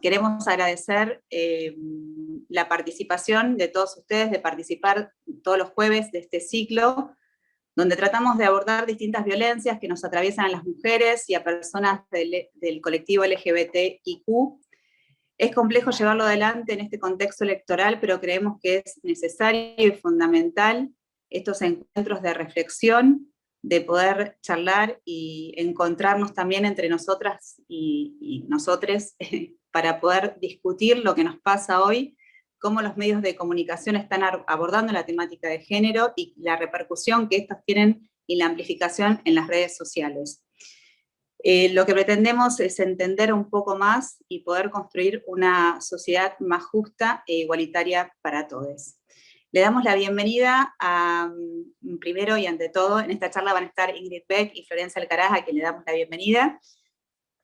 Queremos agradecer la participación de todos ustedes, de participar todos los jueves de este ciclo, donde tratamos de abordar distintas violencias que nos atraviesan a las mujeres y a personas del colectivo LGBTIQ. Es complejo llevarlo adelante en este contexto electoral, pero creemos que es necesario y fundamental estos encuentros de reflexión, de poder charlar y encontrarnos también entre nosotras y nosotres para poder discutir lo que nos pasa hoy, cómo los medios de comunicación están abordando la temática de género y la repercusión que estos tienen y la amplificación en las redes sociales. Lo que pretendemos es entender un poco más y poder construir una sociedad más justa e igualitaria para todos. Le damos la bienvenida a, primero y ante todo, en esta charla van a estar Ingrid Beck y Florencia Alcaraz, a quien le damos la bienvenida,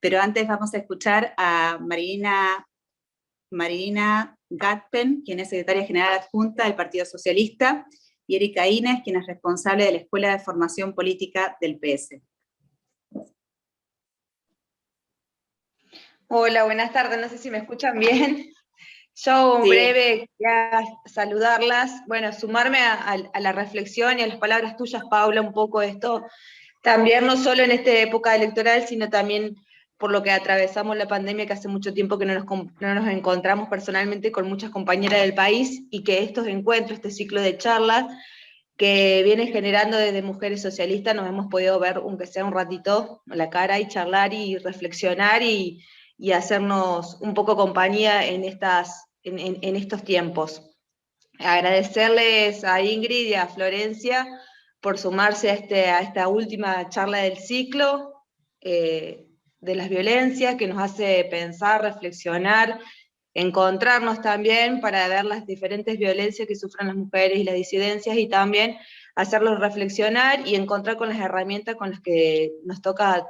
pero antes vamos a escuchar a Marilina Gatpen, quien es secretaria general adjunta del Partido Socialista, y Erika Ines, quien es responsable de la Escuela de Formación Política del PS. Hola, buenas tardes, no sé si me escuchan bien. Yo Sí. breve quería saludarlas, bueno, sumarme a la reflexión y a las palabras tuyas, Paula, un poco esto, también no solo en esta época electoral, sino también por lo que atravesamos la pandemia, que hace mucho tiempo que no nos encontramos personalmente con muchas compañeras del país, y que estos encuentros, este ciclo de charlas, que viene generando desde Mujeres Socialistas, nos hemos podido ver, aunque sea un ratito, a la cara y charlar y reflexionar y hacernos un poco compañía en estos tiempos. Agradecerles a Ingrid y a Florencia por sumarse a esta última charla del ciclo de las violencias, que nos hace pensar, reflexionar, encontrarnos también para ver las diferentes violencias que sufren las mujeres y las disidencias, y también hacerlos reflexionar y encontrar con las herramientas con las que nos toca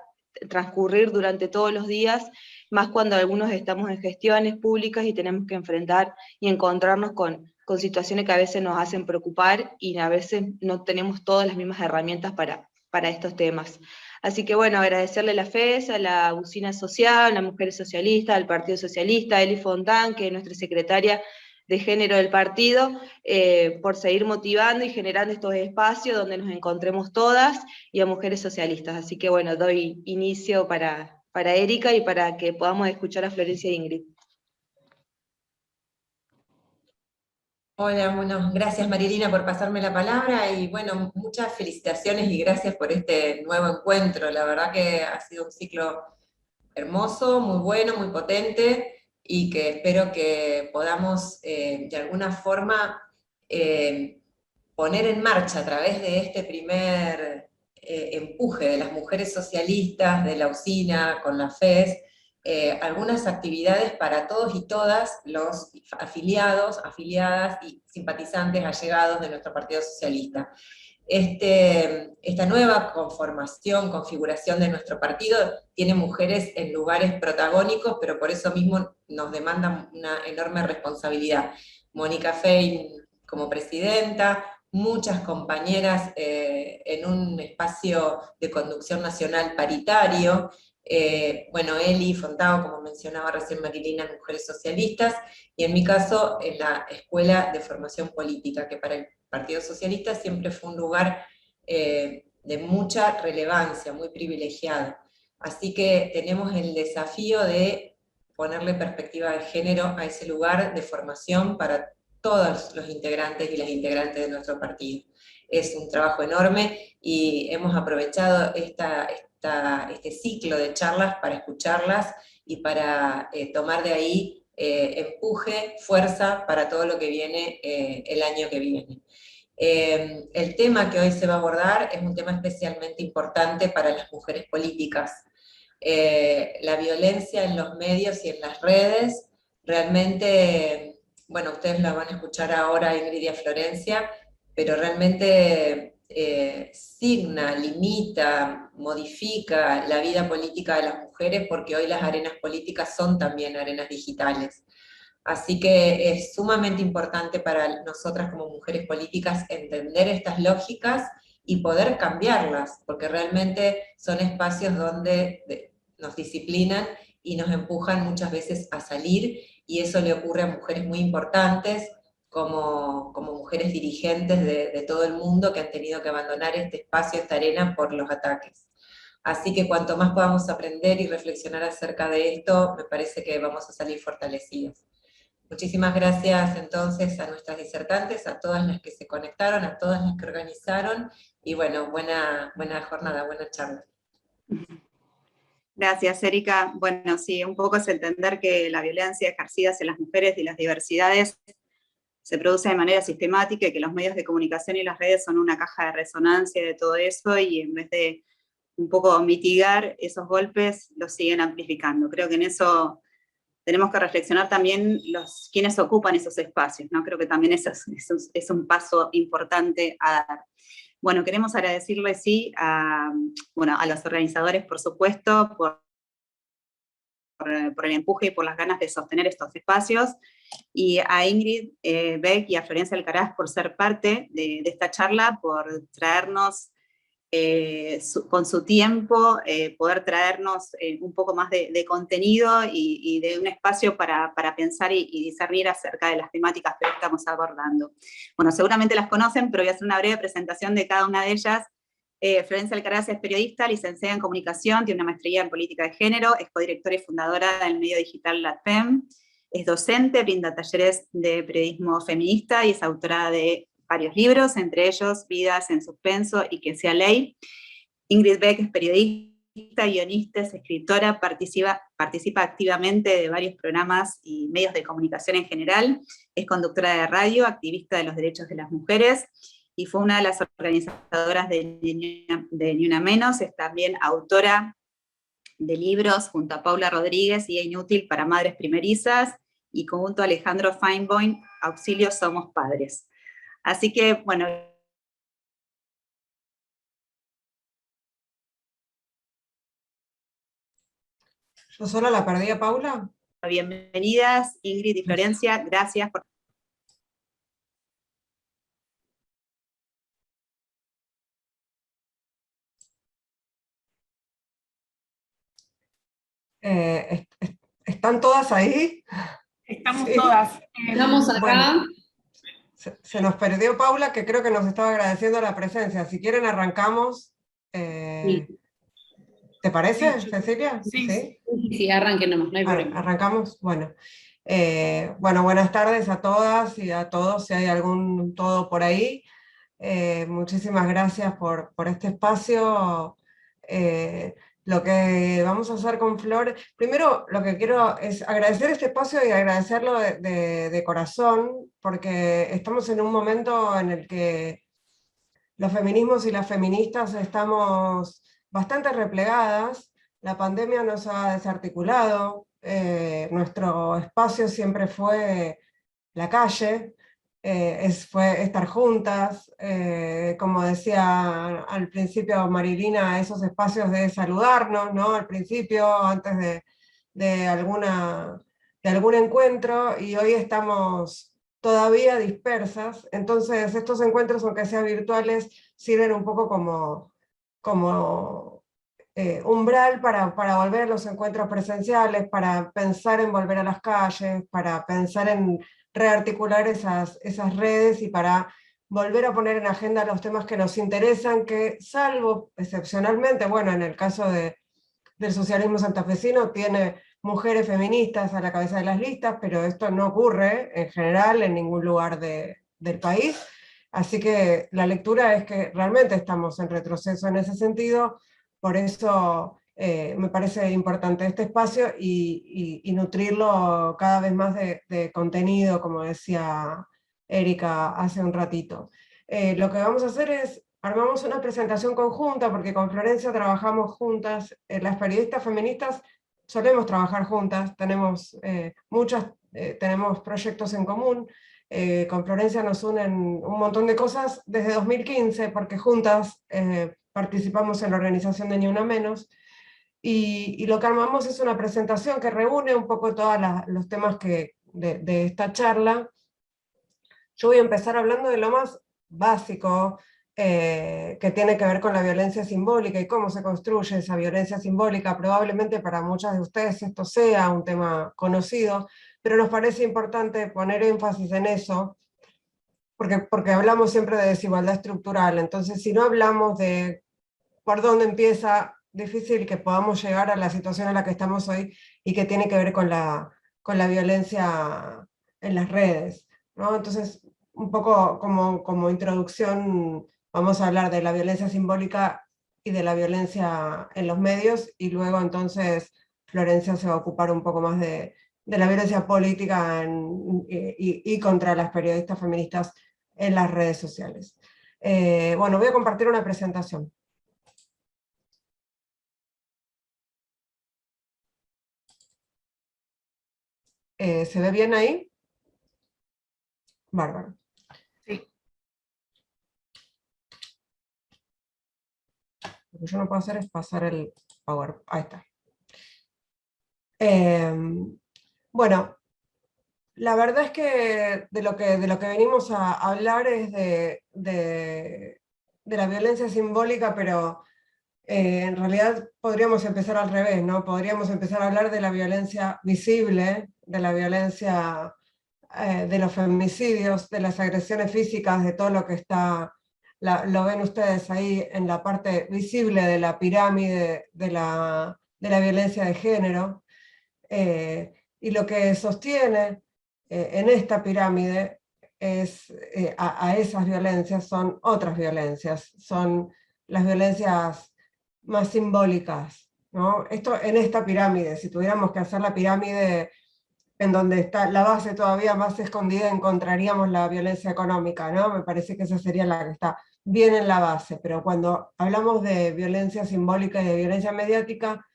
transcurrir durante todos los días, más cuando algunos estamos en gestiones públicas y tenemos que enfrentar y encontrarnos con situaciones que a veces nos hacen preocupar y a veces no tenemos todas las mismas herramientas para estos temas. Así que bueno, agradecerle a la FES, a la Usina Social, a las Mujeres Socialistas, al Partido Socialista, a Eli Fontán, que es nuestra secretaria de género del partido, por seguir motivando y generando estos espacios donde nos encontremos todas, y a Mujeres Socialistas. Así que bueno, doy inicio para Erika y para que podamos escuchar a Florencia e Ingrid. Hola, bueno, gracias Marilina por pasarme la palabra, y bueno, muchas felicitaciones y gracias por este nuevo encuentro. La verdad que ha sido un ciclo hermoso, muy bueno, muy potente, y que espero que podamos de alguna forma poner en marcha a través de este primer empuje de las mujeres socialistas, de la Usina, con la FES, algunas actividades para todos y todas los afiliados, afiliadas y simpatizantes allegados de nuestro Partido Socialista. Esta nueva conformación, configuración de nuestro partido tiene mujeres en lugares protagónicos, pero por eso mismo nos demanda una enorme responsabilidad. Mónica Fein como presidenta, muchas compañeras en un espacio de conducción nacional paritario, bueno, Eli Fontao, como mencionaba recién Marilina, en Mujeres Socialistas, y en mi caso en la Escuela de Formación Política, que para el Partido Socialista siempre fue un lugar de mucha relevancia, muy privilegiado. Así que tenemos el desafío de ponerle perspectiva de género a ese lugar de formación para todos los integrantes y las integrantes de nuestro partido. Es un trabajo enorme y hemos aprovechado este ciclo de charlas para escucharlas y para tomar de ahí empuje, fuerza para todo lo que viene el año que viene. El tema que hoy se va a abordar es un tema especialmente importante para las mujeres políticas. La violencia en los medios y en las redes realmente, bueno, ustedes la van a escuchar ahora, Ingrid y a Florencia, pero realmente signa, limita, modifica la vida política de las mujeres, porque hoy las arenas políticas son también arenas digitales. Así que es sumamente importante para nosotras como mujeres políticas entender estas lógicas y poder cambiarlas, porque realmente son espacios donde nos disciplinan y nos empujan muchas veces a salir, y eso le ocurre a mujeres muy importantes, como mujeres dirigentes de todo el mundo que han tenido que abandonar este espacio, esta arena, por los ataques. Así que cuanto más podamos aprender y reflexionar acerca de esto, me parece que vamos a salir fortalecidos. Muchísimas gracias entonces a nuestras disertantes, a todas las que se conectaron, a todas las que organizaron, y bueno, buena jornada, buena charla. Gracias, Erika. Bueno, sí, un poco es entender que la violencia ejercida hacia las mujeres y las diversidades se produce de manera sistemática y que los medios de comunicación y las redes son una caja de resonancia de todo eso, y en vez de un poco mitigar esos golpes, los siguen amplificando. Creo que en eso tenemos que reflexionar también quienes ocupan esos espacios, ¿no? Creo que también eso es un paso importante a dar. Bueno, queremos agradecerle, sí, a los organizadores, por supuesto, por el empuje y por las ganas de sostener estos espacios, y a Ingrid Beck y a Florencia Alcaraz por ser parte de esta charla, por traernos con su tiempo, poder traernos un poco más de contenido y de un espacio para pensar y discernir acerca de las temáticas que hoy estamos abordando. Bueno, seguramente las conocen, pero voy a hacer una breve presentación de cada una de ellas. Florencia Alcaraz es periodista, licenciada en comunicación, tiene una maestría en política de género, es codirectora y fundadora del medio digital LatFem, es docente, brinda talleres de periodismo feminista y es autora de varios libros, entre ellos Vidas en Suspenso y Que sea ley. Ingrid Beck es periodista, guionista, es escritora, participa activamente de varios programas y medios de comunicación en general, es conductora de radio, activista de los derechos de las mujeres, y fue una de las organizadoras de Ni Una Menos, es también autora de libros junto a Paula Rodríguez y Inútil para Madres Primerizas, y junto a Alejandro Feinboim, Auxilio Somos Padres. Así que, bueno. ¿Yo sola la perdí a Paula? Bienvenidas, Ingrid y Florencia, gracias por... ¿Están todas ahí? Estamos Sí. todas. Estamos acá. Bueno, se nos perdió Paula, que creo que nos estaba agradeciendo la presencia. Si quieren arrancamos. Sí. ¿Te parece, Sí, Cecilia? sí. Sí, arranquen nomás, no hay problema. Arrancamos. Bueno. Buenas tardes a todas y a todos, si hay algún todo por ahí. Muchísimas gracias por este espacio. Lo que vamos a hacer con Flor, primero lo que quiero es agradecer este espacio y agradecerlo de corazón, porque estamos en un momento en el que los feminismos y las feministas estamos bastante replegadas, la pandemia nos ha desarticulado, nuestro espacio siempre fue la calle, fue estar juntas, como decía al principio Marilina, esos espacios de saludarnos, ¿no? Al principio, antes de algún encuentro, y hoy estamos todavía dispersas, entonces estos encuentros, aunque sean virtuales, sirven un poco como umbral para volver a los encuentros presenciales, para pensar en volver a las calles, para pensar en rearticular esas redes y para volver a poner en agenda los temas que nos interesan, que salvo excepcionalmente, bueno, en el caso del socialismo santafesino tiene mujeres feministas a la cabeza de las listas, pero esto no ocurre en general en ningún lugar del país, así que la lectura es que realmente estamos en retroceso en ese sentido, por eso me parece importante este espacio y nutrirlo cada vez más de contenido, como decía Erika hace un ratito. Lo que vamos a hacer es, armamos una presentación conjunta, porque con Florencia trabajamos juntas, las periodistas feministas solemos trabajar juntas, tenemos tenemos proyectos en común, con Florencia nos unen un montón de cosas desde 2015, porque juntas participamos en la organización de Ni Una Menos, y lo que armamos es una presentación que reúne un poco todos los temas de esta charla. Yo voy a empezar hablando de lo más básico, que tiene que ver con la violencia simbólica y cómo se construye esa violencia simbólica. Probablemente para muchas de ustedes esto sea un tema conocido, pero nos parece importante poner énfasis en eso, porque hablamos siempre de desigualdad estructural. Entonces, si no hablamos de por dónde empieza, difícil que podamos llegar a la situación en la que estamos hoy y que tiene que ver con la violencia en las redes, ¿no? Entonces, un poco como introducción, vamos a hablar de la violencia simbólica y de la violencia en los medios, y luego entonces Florencia se va a ocupar un poco más de la violencia política y contra las periodistas feministas en las redes sociales. Bueno, voy a compartir una presentación. ¿Se ve bien ahí? Bárbaro. Sí. Lo que yo no puedo hacer es pasar el power. Ahí está. Bueno, la verdad es que de lo que venimos a hablar es de la violencia simbólica, pero en realidad podríamos empezar al revés, ¿no? Podríamos empezar a hablar de la violencia visible, de la violencia de los feminicidios, de las agresiones físicas, de todo lo que está, lo ven ustedes ahí en la parte visible de la pirámide de la violencia de género. Y lo que sostiene en esta pirámide es, a esas violencias son otras violencias, son las violencias más simbólicas, ¿no? Esto en esta pirámide, si tuviéramos que hacer la pirámide en donde está la base todavía más escondida, encontraríamos la violencia económica, ¿no? Me parece que esa sería la que está bien en la base, pero cuando hablamos de violencia simbólica y de violencia mediática,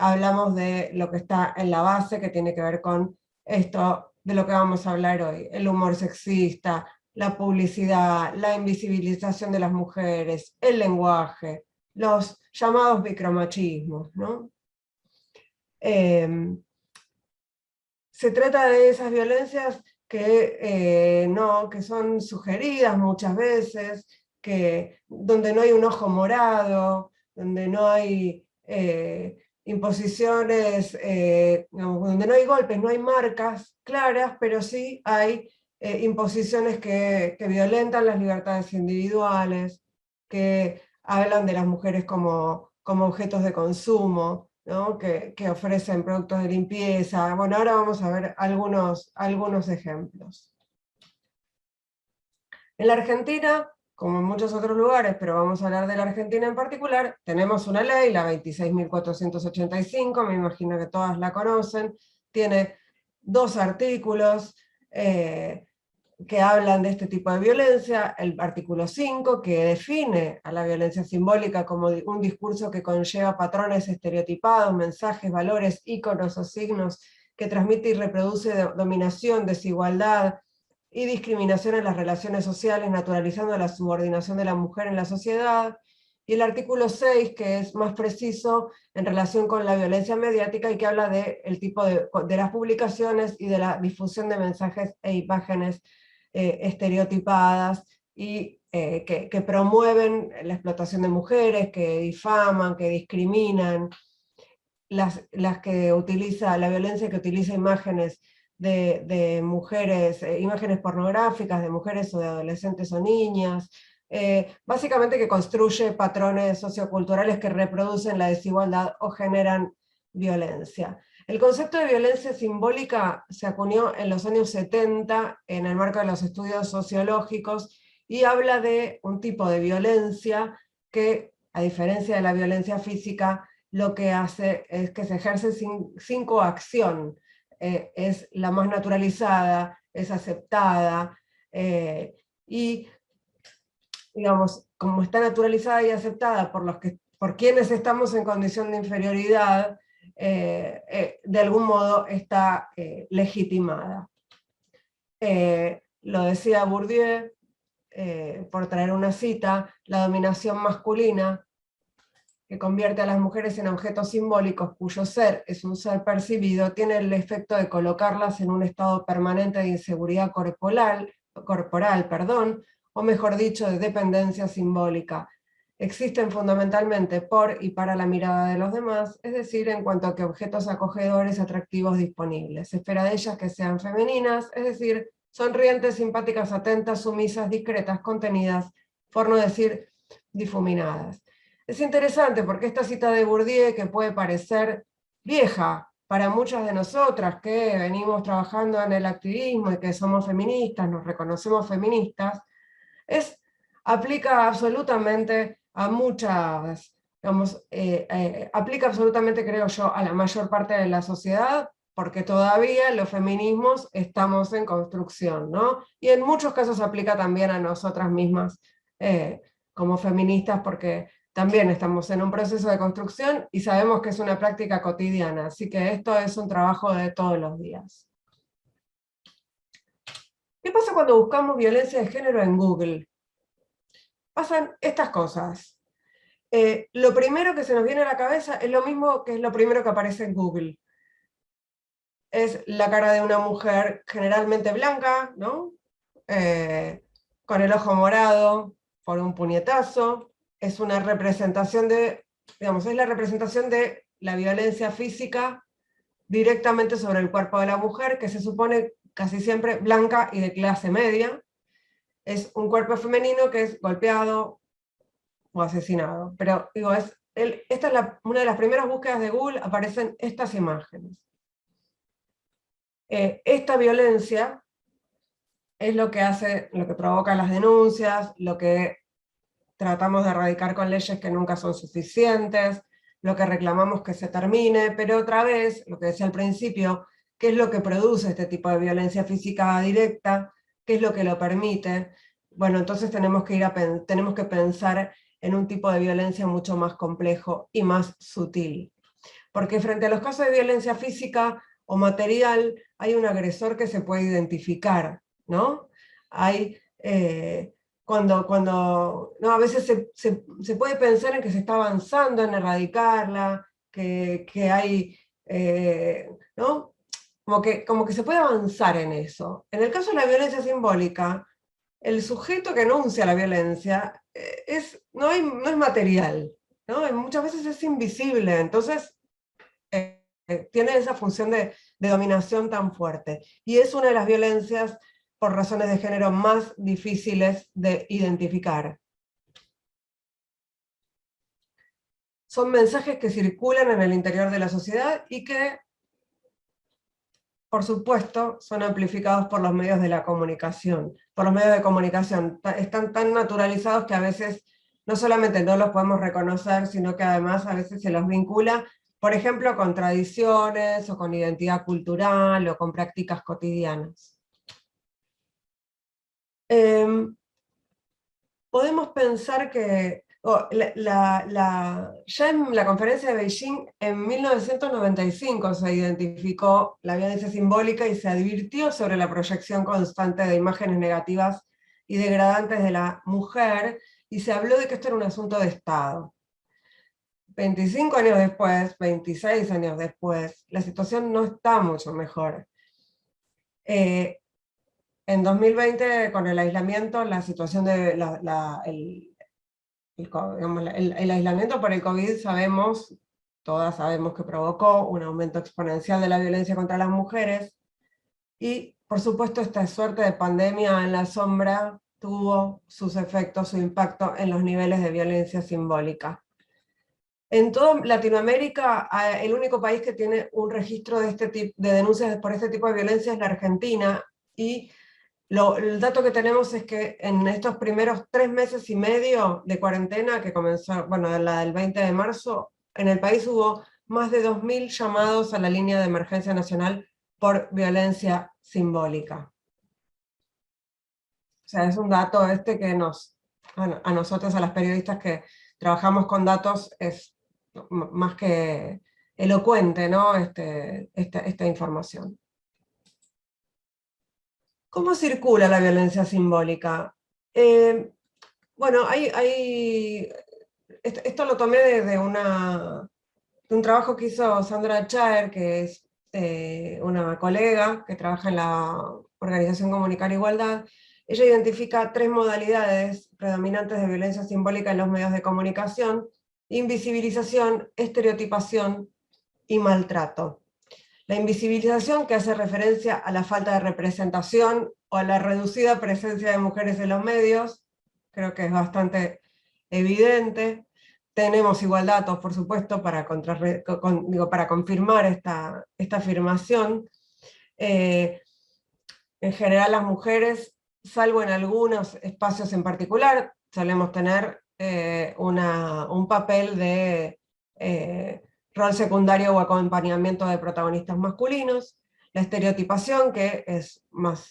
hablamos de lo que está en la base, que tiene que ver con esto de lo que vamos a hablar hoy, el humor sexista, la publicidad, la invisibilización de las mujeres, el lenguaje, los llamados micromachismos, ¿no? Se trata de esas violencias que son sugeridas muchas veces, donde no hay un ojo morado, donde no hay imposiciones, donde no hay golpes, no hay marcas claras, pero sí hay imposiciones que violentan las libertades individuales, que hablan de las mujeres como objetos de consumo, ¿no? que ofrecen productos de limpieza. Bueno, ahora vamos a ver algunos ejemplos. En la Argentina, como en muchos otros lugares, pero vamos a hablar de la Argentina en particular, tenemos una ley, la 26.485, me imagino que todas la conocen, tiene 2 artículos que hablan de este tipo de violencia, el artículo 5, que define a la violencia simbólica como un discurso que conlleva patrones estereotipados, mensajes, valores, íconos o signos que transmite y reproduce dominación, desigualdad y discriminación en las relaciones sociales, naturalizando la subordinación de la mujer en la sociedad. Y el artículo 6, que es más preciso en relación con la violencia mediática y que habla del tipo de las publicaciones y de la difusión de mensajes e imágenes estereotipadas y que promueven la explotación de mujeres, que difaman, que discriminan, la violencia que utiliza imágenes de mujeres, imágenes pornográficas de mujeres o de adolescentes o niñas, básicamente que construye patrones socioculturales que reproducen la desigualdad o generan violencia. El concepto de violencia simbólica se acuñó en los años 70 en el marco de los estudios sociológicos y habla de un tipo de violencia que, a diferencia de la violencia física, lo que hace es que se ejerce sin coacción, es la más naturalizada, es aceptada, y digamos, como está naturalizada y aceptada por quienes estamos en condición de inferioridad, de algún modo está legitimada. Lo decía Bourdieu, por traer una cita, la dominación masculina que convierte a las mujeres en objetos simbólicos cuyo ser es un ser percibido, tiene el efecto de colocarlas en un estado permanente de inseguridad corporal, o mejor dicho, de dependencia simbólica. Existen fundamentalmente por y para la mirada de los demás, es decir, en cuanto a que objetos acogedores, atractivos, disponibles. Se espera de ellas que sean femeninas, es decir, sonrientes, simpáticas, atentas, sumisas, discretas, contenidas, por no decir difuminadas. Es interesante porque esta cita de Bourdieu, que puede parecer vieja para muchas de nosotras que venimos trabajando en el activismo y que somos feministas, nos reconocemos feministas, aplica absolutamente a muchas, digamos, aplica absolutamente, creo yo, a la mayor parte de la sociedad, porque todavía los feminismos estamos en construcción, ¿no? Y en muchos casos aplica también a nosotras mismas como feministas, porque también estamos en un proceso de construcción y sabemos que es una práctica cotidiana, así que esto es un trabajo de todos los días. ¿Qué pasa cuando buscamos violencia de género en Google? Pasan estas cosas. Lo primero que se nos viene a la cabeza es lo mismo que es lo primero que aparece en Google. Es la cara de una mujer generalmente blanca, ¿no? Con el ojo morado por un puñetazo. Es una representación de, digamos, es la representación de la violencia física directamente sobre el cuerpo de la mujer, que se supone casi siempre blanca y de clase media. Es un cuerpo femenino que es golpeado o asesinado. Pero digo, esta es una de las primeras búsquedas de Google, aparecen estas imágenes. Esta violencia es lo que hace, lo que provoca las denuncias, lo que tratamos de erradicar con leyes que nunca son suficientes, lo que reclamamos que se termine, pero otra vez, lo que decía al principio, ¿qué es lo que produce este tipo de violencia física directa? ¿Qué es lo que lo permite? Bueno, entonces tenemos que pensar en un tipo de violencia mucho más complejo y más sutil. Porque frente a los casos de violencia física o material, hay un agresor que se puede identificar, ¿no? Hay, no, a veces se puede pensar en que se está avanzando en erradicarla, que hay, ¿no? Como que se puede avanzar en eso. En el caso de la violencia simbólica, el sujeto que enuncia la violencia no es material, ¿no? Y muchas veces es invisible, entonces tiene esa función de dominación tan fuerte. Y es una de las violencias por razones de género más difíciles de identificar. Son mensajes que circulan en el interior de la sociedad y que, por supuesto, son amplificados por los medios de la comunicación. Por los medios de comunicación. Están tan naturalizados que a veces no solamente no los podemos reconocer, sino que además a veces se los vincula, por ejemplo, con tradiciones, o con identidad cultural, o con prácticas cotidianas. Podemos pensar que ya en la conferencia de Beijing en 1995 se identificó la violencia simbólica y se advirtió sobre la proyección constante de imágenes negativas y degradantes de la mujer, y se habló de que esto era un asunto de Estado. 25 años después, 26 años después, la situación no está mucho mejor. En 2020, con el aislamiento, la situación de el aislamiento por el COVID, todas sabemos que provocó un aumento exponencial de la violencia contra las mujeres, y por supuesto esta suerte de pandemia en la sombra tuvo sus efectos, su impacto en los niveles de violencia simbólica. En toda Latinoamérica, el único país que tiene un registro de denuncias por este tipo de violencia es la Argentina, y el dato que tenemos es que en estos primeros 3 meses y medio de cuarentena, que comenzó, bueno, la del 20 de marzo, en el país hubo más de 2000 llamados a la línea de emergencia nacional por violencia simbólica. O sea, es un dato que a nosotros, a las periodistas que trabajamos con datos, es más que elocuente, ¿no? Esta información. ¿Cómo circula la violencia simbólica? Bueno, esto lo tomé de un trabajo que hizo Sandra Chaer, que es una colega que trabaja en la organización Comunicar Igualdad, Ella identifica 3 modalidades predominantes de violencia simbólica en los medios de comunicación: invisibilización, estereotipación y maltrato. La invisibilización, que hace referencia a la falta de representación o a la reducida presencia de mujeres en los medios, creo que es bastante evidente. Tenemos igual datos, por supuesto, para confirmar esta afirmación. En general las mujeres, salvo en algunos espacios en particular, solemos tener un papel de rol secundario o acompañamiento de protagonistas masculinos. La estereotipación, que es más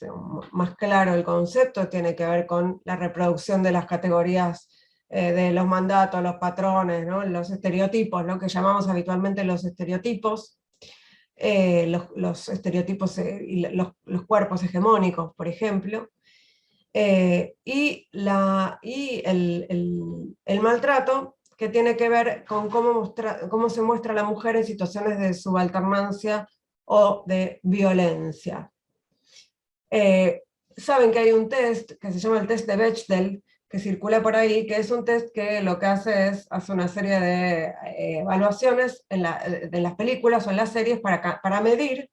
claro el concepto, tiene que ver con la reproducción de las categorías de los mandatos, los patrones, ¿no? Los estereotipos, ¿no? Que llamamos habitualmente los estereotipos. Los estereotipos y los cuerpos hegemónicos, por ejemplo. Y el maltrato, que tiene que ver con cómo se muestra a la mujer en situaciones de subalternancia o de violencia. Saben que hay un test que se llama el test de Bechdel, que circula por ahí, que es un test que lo que hace una serie de evaluaciones de las películas o en las series para medir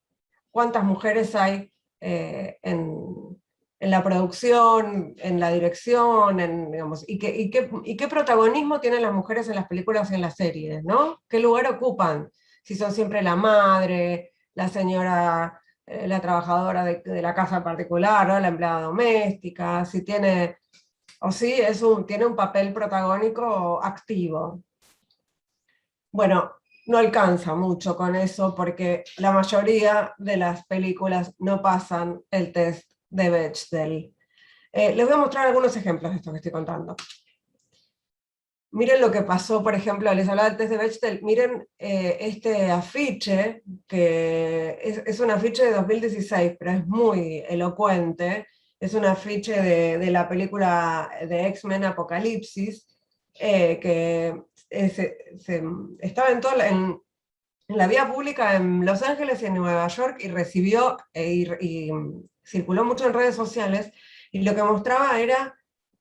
cuántas mujeres hay en la producción, en la dirección, digamos, y qué protagonismo tienen las mujeres en las películas y en las series, ¿no? ¿Qué lugar ocupan? Si son siempre la madre, la señora, la trabajadora de la casa particular, ¿no? La empleada doméstica, si tiene, o si tiene un papel protagónico activo. Bueno, no alcanza mucho con eso, porque la mayoría de las películas no pasan el test de Bechdel. Les voy a mostrar algunos ejemplos de esto que estoy contando. Miren lo que pasó, por ejemplo, les hablaba del test de Bechdel, miren este afiche, que es un afiche de 2016, pero es muy elocuente. Es un afiche de la película de X-Men Apocalipsis, que estaba en la vía pública en Los Ángeles y en Nueva York, y recibió y circuló mucho en redes sociales, y lo que mostraba era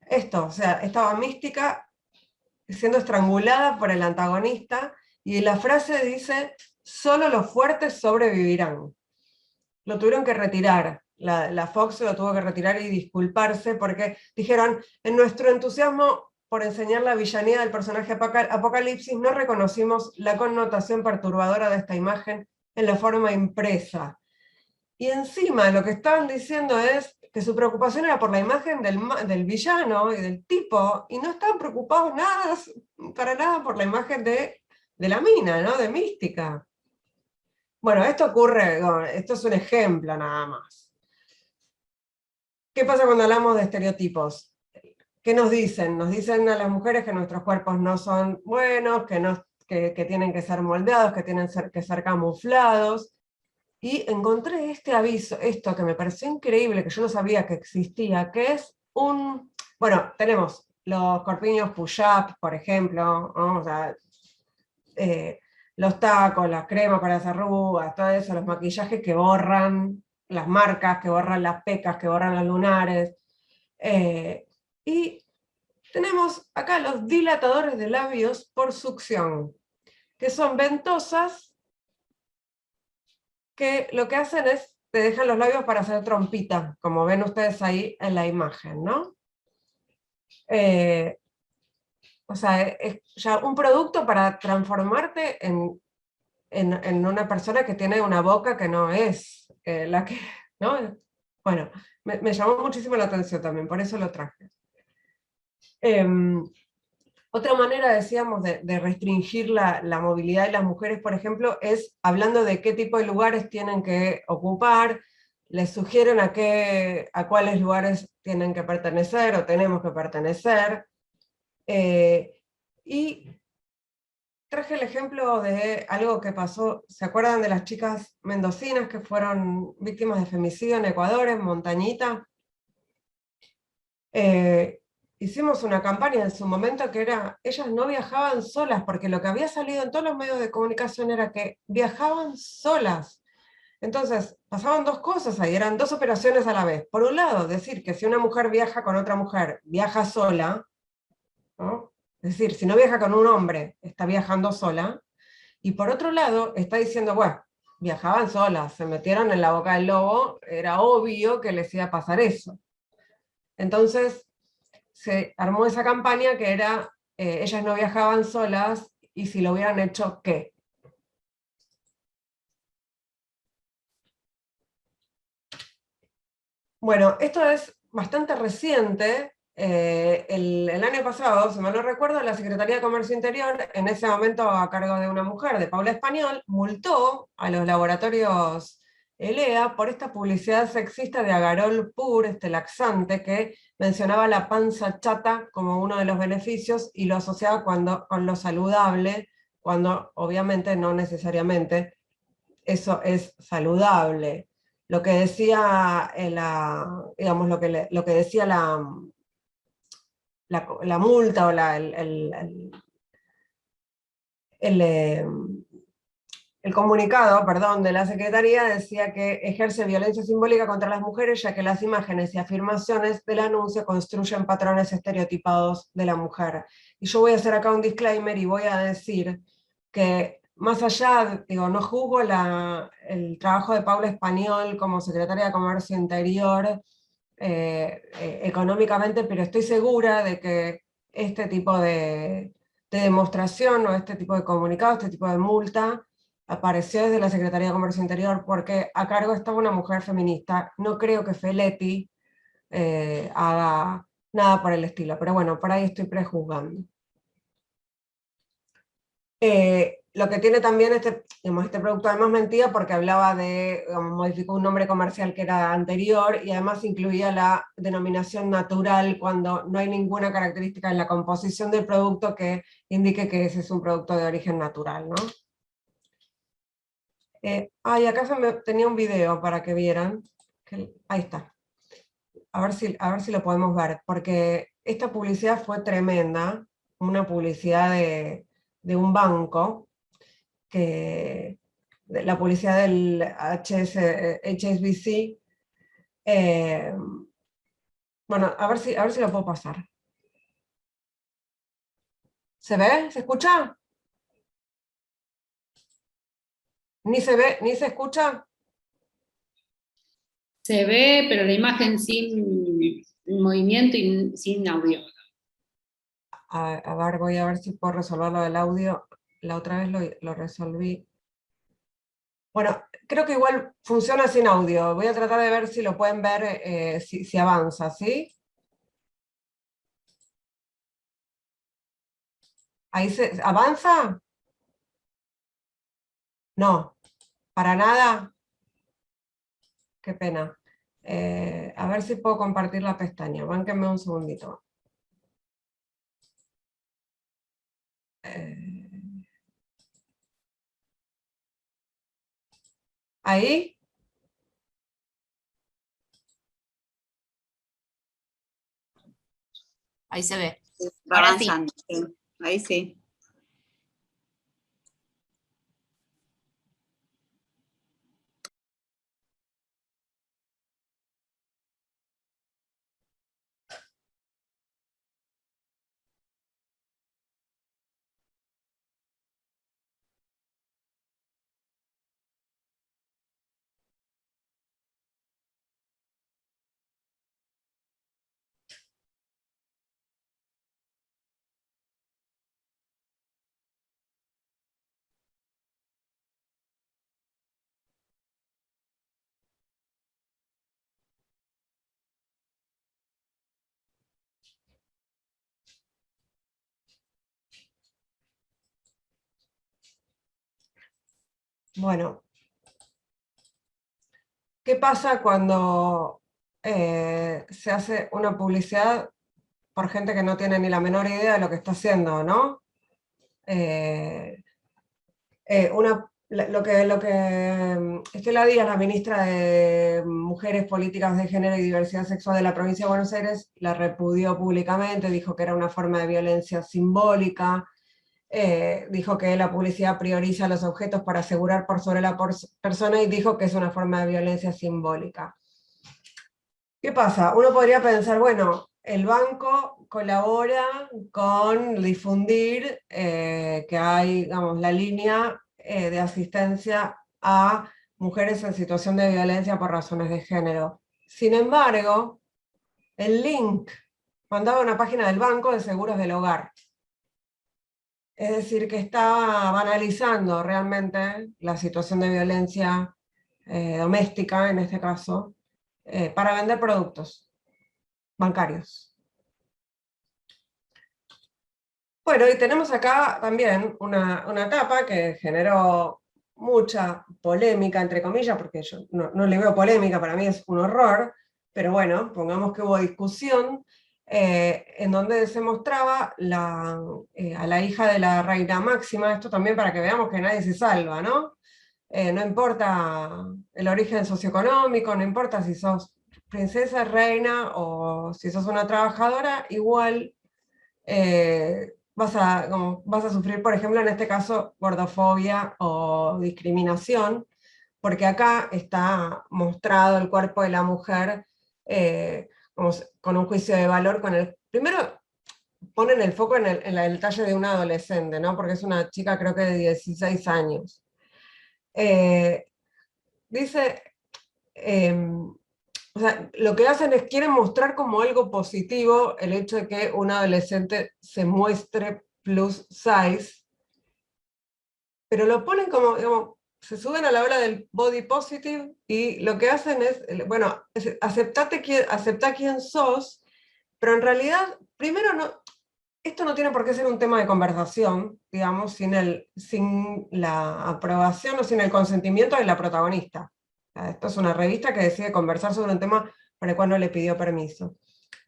esto, o sea, estaba Mística siendo estrangulada por el antagonista, y la frase dice: solo los fuertes sobrevivirán. Lo tuvieron que retirar, la Fox lo tuvo que retirar y disculparse, porque dijeron: en nuestro entusiasmo por enseñar la villanía del personaje Apocalipsis, no reconocimos la connotación perturbadora de esta imagen en la forma impresa. Y encima lo que estaban diciendo es que su preocupación era por la imagen del villano y del tipo, y no estaban preocupados para nada por la imagen de la mina, ¿no? De Mística. Bueno, esto es un ejemplo nada más. ¿Qué pasa cuando hablamos de estereotipos? ¿Qué nos dicen? Nos dicen a las mujeres que nuestros cuerpos no son buenos, que tienen que ser moldeados, que tienen que ser camuflados. Y encontré este aviso, esto que me pareció increíble, que yo no sabía que existía, que es bueno, tenemos los corpiños push-up, por ejemplo, ¿no? O sea, los tacos, las cremas para las arrugas, todo eso, los maquillajes que borran las marcas, que borran las pecas, que borran los lunares. Y tenemos acá los dilatadores de labios por succión, que son ventosas que lo que hacen es, te dejan los labios para hacer trompita, como ven ustedes ahí en la imagen, ¿no? O sea, es ya un producto para transformarte en una persona que tiene una boca que no es la que, ¿no? Bueno, me llamó muchísimo la atención también, por eso lo traje. Otra manera, decíamos, de restringir la movilidad de las mujeres, por ejemplo, es hablando de qué tipo de lugares tienen que ocupar. Les sugieren a cuáles lugares tienen que pertenecer o tenemos que pertenecer. Y traje el ejemplo de algo que pasó, ¿se acuerdan de las chicas mendocinas que fueron víctimas de femicidio en Ecuador, en Montañita? Hicimos una campaña en su momento que era: ellas no viajaban solas, porque lo que había salido en todos los medios de comunicación era que viajaban solas. Entonces, pasaban dos cosas ahí, eran dos operaciones a la vez. Por un lado, decir que si una mujer viaja con otra mujer, viaja sola, ¿no? Es decir, si no viaja con un hombre, está viajando sola. Y por otro lado, está diciendo, bueno, viajaban solas, se metieron en la boca del lobo, era obvio que les iba a pasar eso. Entonces, se armó esa campaña que era, ellas no viajaban solas, y si lo hubieran hecho, ¿qué? Bueno, esto es bastante reciente. El año pasado, si mal no recuerdo, la Secretaría de Comercio Interior, en ese momento a cargo de una mujer, de Paula Español, multó a los laboratorios ELEA por esta publicidad sexista de Agarol Pur, este laxante, que mencionaba la panza chata como uno de los beneficios y lo asociaba con lo saludable, cuando obviamente no necesariamente eso es saludable. Lo que decía, digamos, lo que decía la multa o el comunicado, perdón, de la Secretaría decía que ejerce violencia simbólica contra las mujeres, ya que las imágenes y afirmaciones del anuncio construyen patrones estereotipados de la mujer. Y yo voy a hacer acá un disclaimer y voy a decir que más allá, digo, no juzgo el trabajo de Paula Español como secretaria de Comercio Interior económicamente, pero estoy segura de que este tipo de demostración o este tipo de comunicado, este tipo de multa, apareció desde la Secretaría de Comercio Interior porque a cargo estaba una mujer feminista. No creo que Feletti haga nada por el estilo, pero bueno, por ahí estoy prejuzgando. Lo que tiene también digamos, este producto además mentía porque hablaba de, modificó un nombre comercial que era anterior y además incluía la denominación natural cuando no hay ninguna característica en la composición del producto que indique que ese es un producto de origen natural, ¿no? Y acá tenía un video para que vieran, ahí está, a ver si lo podemos ver, porque esta publicidad fue tremenda, una publicidad de un banco, la publicidad del HSBC, bueno, a ver si lo puedo pasar. ¿Se ve? ¿Se escucha? ¿Ni se ve, ni se escucha? Se ve, pero la imagen sin movimiento y sin audio. A ver, voy a ver si puedo resolver lo del audio. La otra vez lo resolví. Bueno, creo que igual funciona sin audio. Voy a tratar de ver si lo pueden ver, si avanza, ¿sí? ¿Ahí avanza? No, para nada. Qué pena. A ver si puedo compartir la pestaña. Bánquenme un segundito. ¿Ahí? Ahí se ve. Va Ahora sí. avanzando, sí. Ahí sí. Bueno. ¿Qué pasa cuando se hace una publicidad por gente que no tiene ni la menor idea de lo que está haciendo, ¿no? Estela Díaz, la ministra de Mujeres, Políticas de Género y Diversidad Sexual de la provincia de Buenos Aires, la repudió públicamente, dijo que era una forma de violencia simbólica. dijo que la publicidad prioriza los objetos para asegurar por sobre la persona y dijo que es una forma de violencia simbólica. ¿Qué pasa? Uno podría pensar, bueno, el banco colabora con difundir que hay, digamos, la línea de asistencia a mujeres en situación de violencia por razones de género. Sin embargo, el link mandaba a una página del Banco de Seguros del Hogar. Es decir, que está banalizando realmente la situación de violencia doméstica, en este caso, para vender productos bancarios. Bueno, y tenemos acá también una etapa que generó mucha polémica, entre comillas, porque yo no le veo polémica, para mí es un horror, pero bueno, pongamos que hubo discusión, en donde se mostraba a la hija de la reina Máxima, esto también para que veamos que nadie se salva, ¿no? No importa el origen socioeconómico, no importa si sos princesa, reina, o si sos una trabajadora, igual vas a sufrir, por ejemplo, en este caso, gordofobia o discriminación, porque acá está mostrado el cuerpo de la mujer con un juicio de valor, primero ponen el foco en el detalle de una adolescente, ¿no? Porque es una chica creo que de 16 años. Dice, o sea, lo que hacen es, quieren mostrar como algo positivo el hecho de que un adolescente se muestre plus size, pero lo ponen como, digamos, se suben a la ola del body positive y lo que hacen es, bueno, aceptá quién sos, pero en realidad, primero, esto no tiene por qué ser un tema de conversación, digamos, sin la aprobación o sin el consentimiento de la protagonista. Esto es una revista que decide conversar sobre un tema para el cual no le pidió permiso.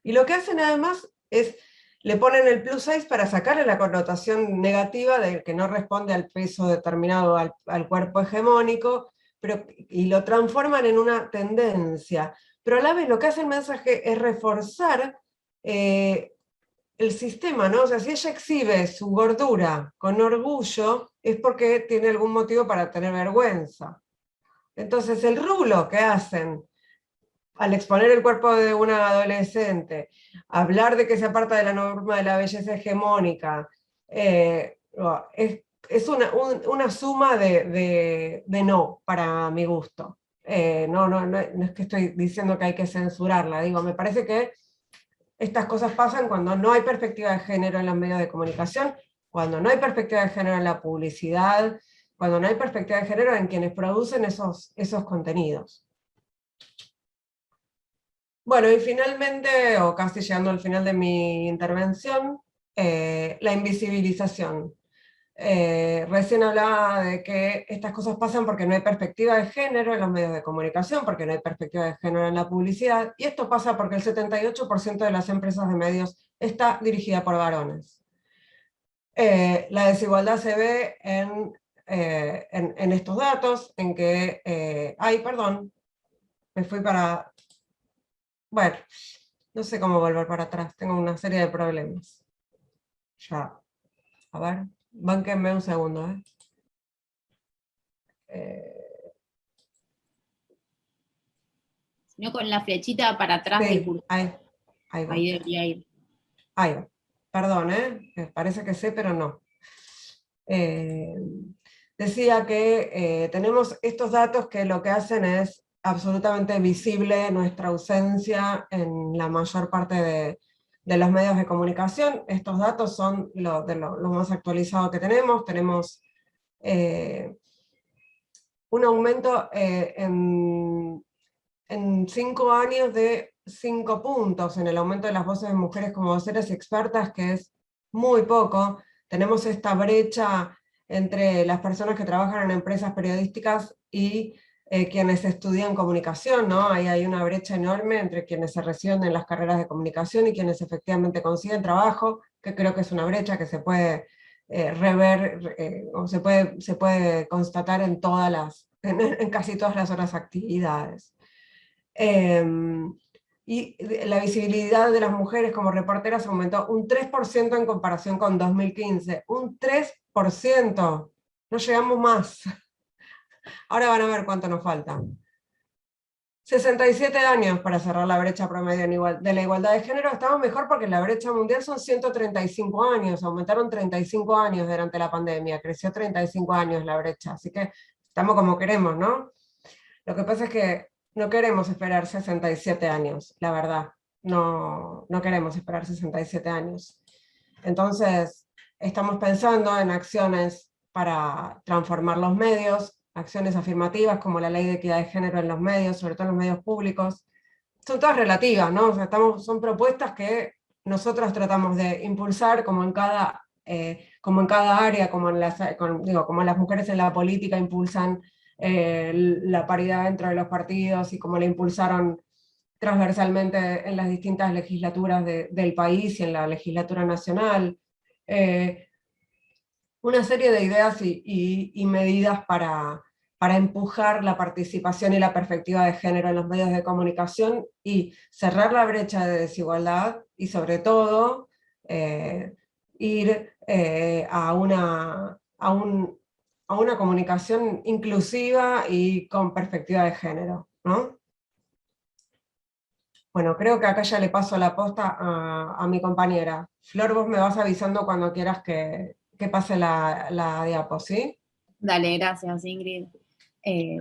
Y lo que hacen además es, le ponen el plus size para sacarle la connotación negativa de que no responde al peso determinado al cuerpo hegemónico, y lo transforman en una tendencia. Pero a la vez lo que hace el mensaje es reforzar el sistema, ¿no? O sea, si ella exhibe su gordura con orgullo, es porque tiene algún motivo para tener vergüenza. Entonces el rulo que hacen al exponer el cuerpo de una adolescente, hablar de que se aparta de la norma de la belleza hegemónica, es una suma de no, para mi gusto. No es que estoy diciendo que hay que censurarla, digo, me parece que estas cosas pasan cuando no hay perspectiva de género en los medios de comunicación, cuando no hay perspectiva de género en la publicidad, cuando no hay perspectiva de género en quienes producen esos contenidos. Bueno, y finalmente, o casi llegando al final de mi intervención, la invisibilización. Recién hablaba de que estas cosas pasan porque no hay perspectiva de género en los medios de comunicación, porque no hay perspectiva de género en la publicidad, y esto pasa porque el 78% de las empresas de medios está dirigida por varones. La desigualdad se ve en estos datos, en que... ay, perdón, me fui para... Bueno, no sé cómo volver para atrás, tengo una serie de problemas. Ya, a ver, bánquenme un segundo, No, con la flechita para atrás sí, del curso. ahí va. Ahí debería ir. Ahí va. Perdón, parece que sé, pero no. Decía que tenemos estos datos que lo que hacen es absolutamente visible nuestra ausencia en la mayor parte de los medios de comunicación. Estos datos son lo más actualizado que tenemos. Tenemos un aumento en 5 años de 5 puntos en el aumento de las voces de mujeres como voceras expertas, que es muy poco. Tenemos esta brecha entre las personas que trabajan en empresas periodísticas y quienes estudian comunicación, ¿no? Ahí hay una brecha enorme entre quienes se reciben en las carreras de comunicación y quienes efectivamente consiguen trabajo, que creo que es una brecha que se puede rever, o se puede constatar en casi todas las otras actividades. y la visibilidad de las mujeres como reporteras aumentó un 3% en comparación con 2015. Un 3%. No llegamos más. Ahora van a ver cuánto nos falta. 67 años para cerrar la brecha promedio de la igualdad de género. Estamos mejor porque la brecha mundial son 135 años, aumentaron 35 años durante la pandemia, creció 35 años la brecha, así que estamos como queremos, ¿no? Lo que pasa es que no queremos esperar 67 años, la verdad, no queremos esperar 67 años. Entonces, estamos pensando en acciones para transformar los medios, acciones afirmativas como la ley de equidad de género en los medios, sobre todo en los medios públicos. Son todas relativas, ¿no? O sea, son propuestas que nosotros tratamos de impulsar como en cada área, como las mujeres en la política impulsan la paridad dentro de los partidos y como la impulsaron transversalmente en las distintas legislaturas del país y en la legislatura nacional. Una serie de ideas y medidas para empujar la participación y la perspectiva de género en los medios de comunicación y cerrar la brecha de desigualdad y sobre todo ir a una comunicación inclusiva y con perspectiva de género, ¿no? Bueno, creo que acá ya le paso la posta a mi compañera. Flor, vos me vas avisando cuando quieras que pase la diapo, ¿sí? Dale, gracias, Ingrid.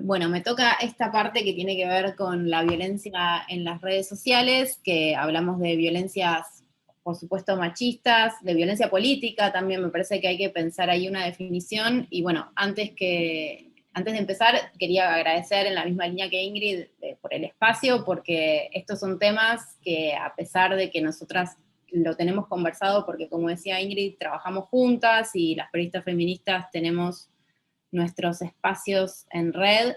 Bueno, me toca esta parte que tiene que ver con la violencia en las redes sociales, que hablamos de violencias, por supuesto, machistas, de violencia política también, me parece que hay que pensar ahí una definición, y bueno, antes de empezar, quería agradecer en la misma línea que Ingrid por el espacio, porque estos son temas que a pesar de que nosotras lo tenemos conversado, porque como decía Ingrid, trabajamos juntas y las periodistas feministas tenemos nuestros espacios en red,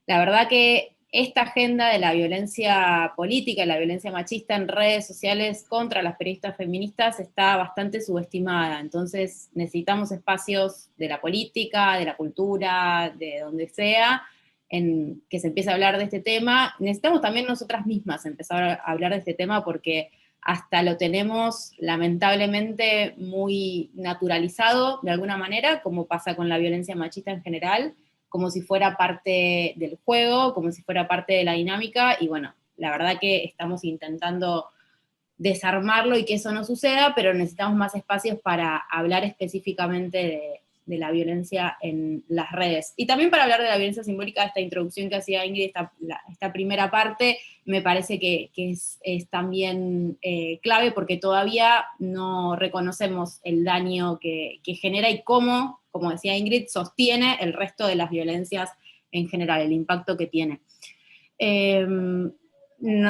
la verdad que esta agenda de la violencia política y la violencia machista en redes sociales contra las periodistas feministas está bastante subestimada, entonces necesitamos espacios de la política, de la cultura, de donde sea, en que se empiece a hablar de este tema. Necesitamos también nosotras mismas empezar a hablar de este tema porque hasta lo tenemos lamentablemente muy naturalizado de alguna manera, como pasa con la violencia machista en general, como si fuera parte del juego, como si fuera parte de la dinámica, y bueno, la verdad que estamos intentando desarmarlo y que eso no suceda, pero necesitamos más espacios para hablar específicamente de la violencia en las redes. Y también para hablar de la violencia simbólica, esta introducción que hacía Ingrid, esta primera parte, me parece que es también clave porque todavía no reconocemos el daño que genera y cómo, como decía Ingrid, sostiene el resto de las violencias en general, el impacto que tiene.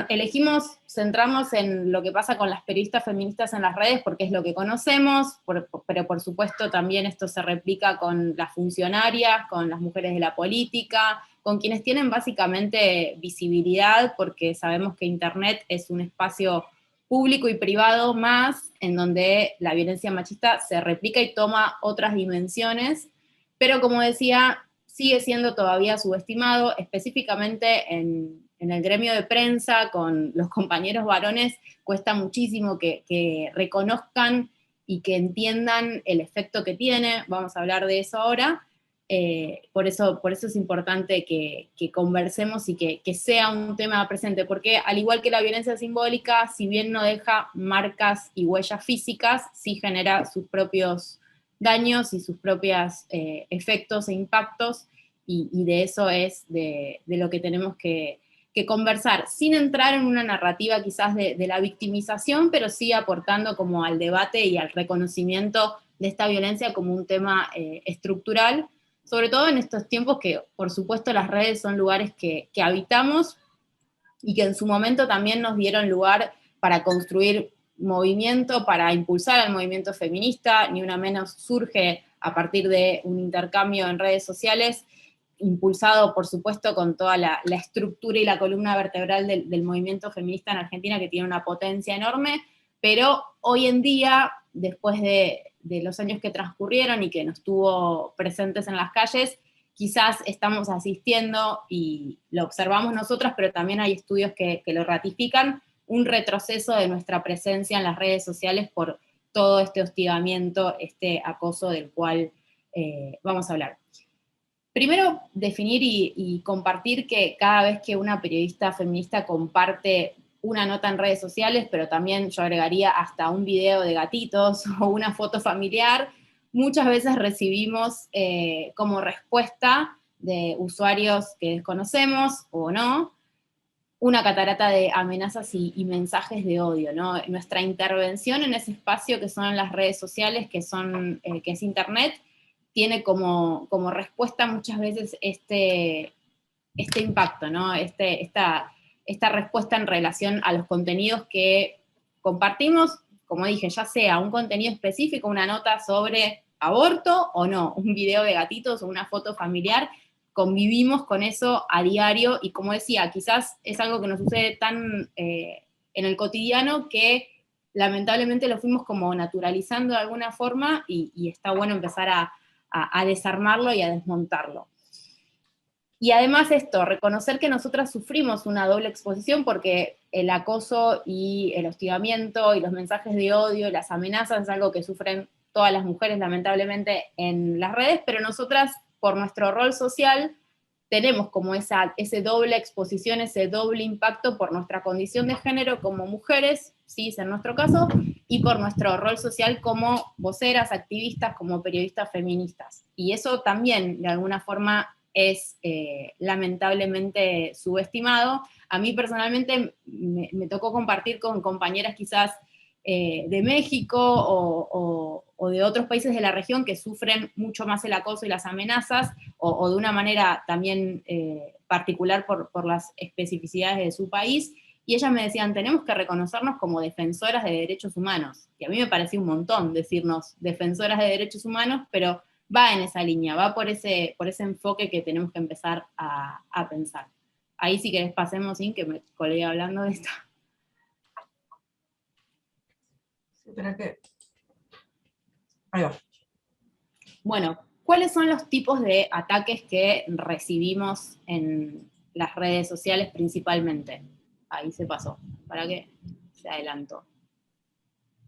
Elegimos centrarnos en lo que pasa con las periodistas feministas en las redes porque es lo que conocemos, pero por supuesto también esto se replica con las funcionarias, con las mujeres de la política, con quienes tienen básicamente visibilidad, porque sabemos que Internet es un espacio público y privado más, en donde la violencia machista se replica y toma otras dimensiones, pero como decía, sigue siendo todavía subestimado, específicamente en el gremio de prensa, con los compañeros varones, cuesta muchísimo que reconozcan y que entiendan el efecto que tiene, vamos a hablar de eso ahora, por eso es importante que conversemos y que sea un tema presente, porque al igual que la violencia simbólica, si bien no deja marcas y huellas físicas, sí genera sus propios daños y sus propios efectos e impactos, y de eso es de lo que tenemos que conversar, sin entrar en una narrativa quizás de la victimización, pero sí aportando como al debate y al reconocimiento de esta violencia como un tema estructural, sobre todo en estos tiempos que, por supuesto, las redes son lugares que habitamos y que en su momento también nos dieron lugar para construir movimiento, para impulsar al movimiento feminista, ni una menos surge a partir de un intercambio en redes sociales, impulsado, por supuesto, con toda la estructura y la columna vertebral del movimiento feminista en Argentina, que tiene una potencia enorme, pero hoy en día, después de los años que transcurrieron y que nos tuvo presentes en las calles, quizás estamos asistiendo, y lo observamos nosotras, pero también hay estudios que lo ratifican, un retroceso de nuestra presencia en las redes sociales por todo este hostigamiento, este acoso del cual vamos a hablar. Primero, definir y compartir que cada vez que una periodista feminista comparte una nota en redes sociales, pero también yo agregaría hasta un video de gatitos o una foto familiar, muchas veces recibimos como respuesta de usuarios que desconocemos o no, una catarata de amenazas y mensajes de odio, ¿no? Nuestra intervención en ese espacio que son las redes sociales, que es Internet, tiene como respuesta muchas veces este impacto, ¿no? Esta respuesta en relación a los contenidos que compartimos, como dije, ya sea un contenido específico, una nota sobre aborto o no, un video de gatitos o una foto familiar, convivimos con eso a diario, y como decía, quizás es algo que nos sucede tan en el cotidiano que lamentablemente lo fuimos como naturalizando de alguna forma, y está bueno empezar a desarmarlo y a desmontarlo. Y además esto, reconocer que nosotras sufrimos una doble exposición, porque el acoso y el hostigamiento y los mensajes de odio, las amenazas, es algo que sufren todas las mujeres lamentablemente en las redes, pero nosotras, por nuestro rol social, tenemos como ese doble exposición, ese doble impacto por nuestra condición de género como mujeres, cis en nuestro caso, y por nuestro rol social como voceras, activistas, como periodistas feministas. Y eso también, de alguna forma, es lamentablemente subestimado. A mí personalmente me tocó compartir con compañeras quizás de México o de otros países de la región que sufren mucho más el acoso y las amenazas, o de una manera también particular por las especificidades de su país, y ellas me decían, tenemos que reconocernos como defensoras de derechos humanos, y a mí me parecía un montón decirnos defensoras de derechos humanos, pero va en esa línea, va por ese enfoque que tenemos que empezar a pensar. Ahí si querés pasemos, sin que me colgué hablando de esto. Espera que... Ahí va. Bueno, ¿cuáles son los tipos de ataques que recibimos en las redes sociales principalmente? Ahí se pasó, para que se adelantó.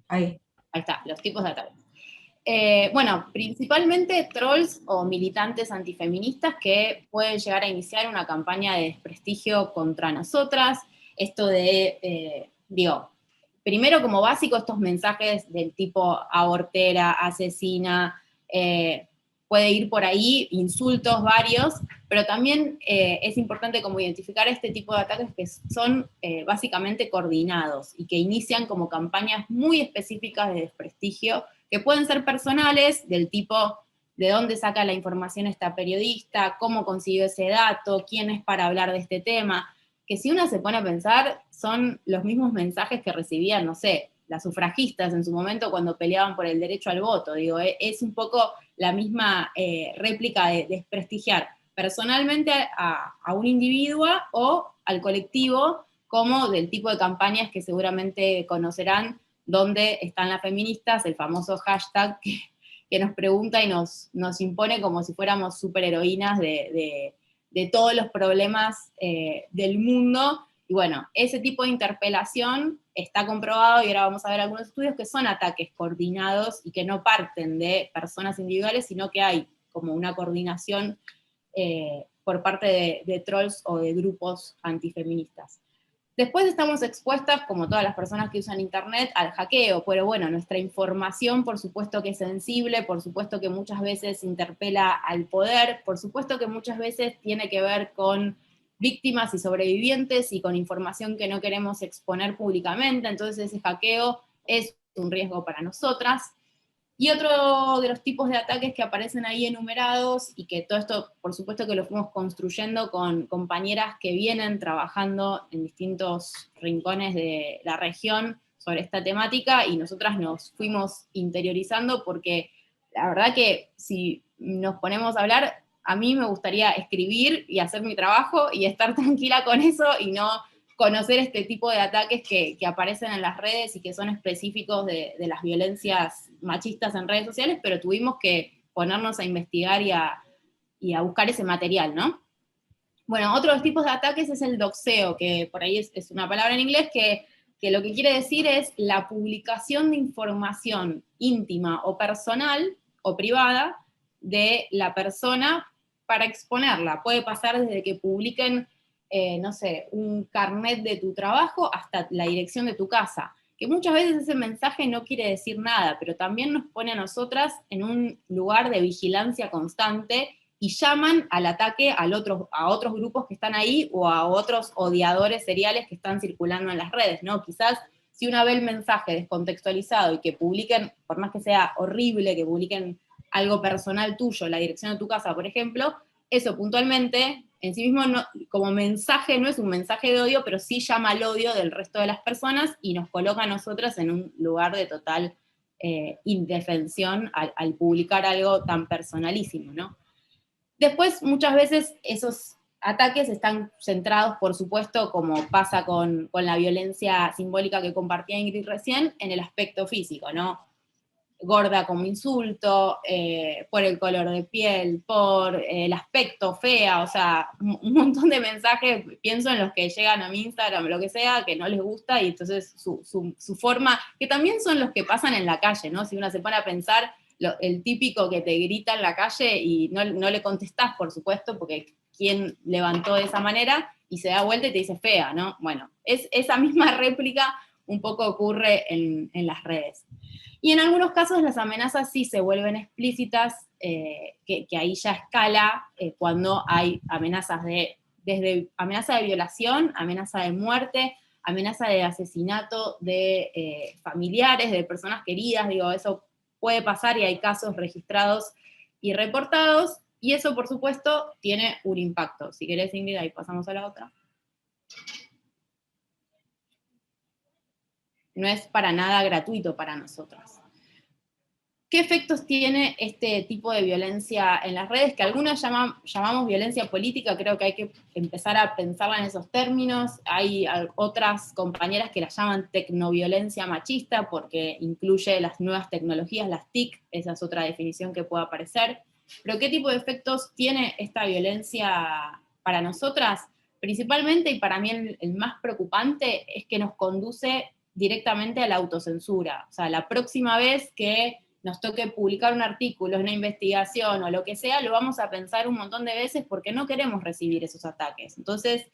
Ahí está, los tipos de ataques. Bueno, principalmente trolls o militantes antifeministas que pueden llegar a iniciar una campaña de desprestigio contra nosotras. Esto de, primero como básico estos mensajes del tipo abortera, asesina, puede ir por ahí, insultos varios, pero también es importante como identificar este tipo de ataques que son básicamente coordinados y que inician como campañas muy específicas de desprestigio, que pueden ser personales, del tipo de dónde saca la información esta periodista, cómo consiguió ese dato, quién es para hablar de este tema, que si uno se pone a pensar, son los mismos mensajes que recibían, no sé, las sufragistas en su momento cuando peleaban por el derecho al voto. Digo, es un poco la misma réplica de desprestigiar personalmente a un individuo o al colectivo, como del tipo de campañas que seguramente conocerán, donde están las feministas, el famoso hashtag que nos pregunta y nos impone como si fuéramos superheroínas de todos los problemas del mundo. Y bueno, ese tipo de interpelación está comprobado, y ahora vamos a ver algunos estudios, que son ataques coordinados y que no parten de personas individuales, sino que hay como una coordinación por parte de trolls o de grupos antifeministas. Después estamos expuestas, como todas las personas que usan internet, al hackeo, pero bueno, nuestra información por supuesto que es sensible, por supuesto que muchas veces interpela al poder, por supuesto que muchas veces tiene que ver con víctimas y sobrevivientes y con información que no queremos exponer públicamente, entonces ese hackeo es un riesgo para nosotras. Y otro de los tipos de ataques que aparecen ahí enumerados, y que todo esto por supuesto que lo fuimos construyendo con compañeras que vienen trabajando en distintos rincones de la región sobre esta temática, y nosotras nos fuimos interiorizando, porque la verdad que si nos ponemos a hablar, a mí me gustaría escribir y hacer mi trabajo y estar tranquila con eso, y no conocer este tipo de ataques que aparecen en las redes y que son específicos de las violencias machistas en redes sociales, pero tuvimos que ponernos a investigar y a buscar ese material, ¿no? Bueno, otro de los tipos de ataques es el doxeo, que por ahí es una palabra en inglés que que lo que quiere decir es la publicación de información íntima o personal o privada de la persona para exponerla. Puede pasar desde que publiquen, no sé, un carnet de tu trabajo hasta la dirección de tu casa, que muchas veces ese mensaje no quiere decir nada, pero también nos pone a nosotras en un lugar de vigilancia constante y llaman al ataque a otros grupos que están ahí o a otros odiadores seriales que están circulando en las redes, ¿no? Quizás si uno ve el mensaje descontextualizado y que publiquen, por más que sea horrible, que publiquen algo personal tuyo, la dirección de tu casa, por ejemplo, eso puntualmente, en sí mismo, no, como mensaje, no es un mensaje de odio, pero sí llama al odio del resto de las personas y nos coloca a nosotras en un lugar de total indefensión al publicar algo tan personalísimo, ¿no? Después, muchas veces, esos ataques están centrados, por supuesto, como pasa con la violencia simbólica que compartía Ingrid recién, en el aspecto físico, ¿no? Gorda como insulto, por el color de piel, por el aspecto, fea, o sea, un montón de mensajes, pienso en los que llegan a mi Instagram, lo que sea, que no les gusta, y entonces su forma, que también son los que pasan en la calle, ¿no? Si uno se pone a pensar, el típico que te grita en la calle y no le contestás, por supuesto, porque quién levantó de esa manera, y se da vuelta y te dice fea, ¿no? Bueno, esa misma réplica un poco ocurre en las redes. Y en algunos casos las amenazas sí se vuelven explícitas, que ahí ya escala cuando hay amenazas desde amenaza de violación, amenaza de muerte, amenaza de asesinato de familiares, de personas queridas, digo, eso puede pasar y hay casos registrados y reportados, y eso por supuesto tiene un impacto. Si querés, Ingrid, ahí pasamos a la otra. No es para nada gratuito para nosotras. ¿Qué efectos tiene este tipo de violencia en las redes? Que algunas llamamos violencia política, creo que hay que empezar a pensarla en esos términos. Hay otras compañeras que la llaman tecnoviolencia machista, porque incluye las nuevas tecnologías, las TIC, esa es otra definición que puede aparecer. Pero ¿qué tipo de efectos tiene esta violencia para nosotras? Principalmente, y para mí el más preocupante, es que nos conduce directamente a la autocensura. O sea, la próxima vez que nos toque publicar un artículo, una investigación o lo que sea, lo vamos a pensar un montón de veces porque no queremos recibir esos ataques. Entonces,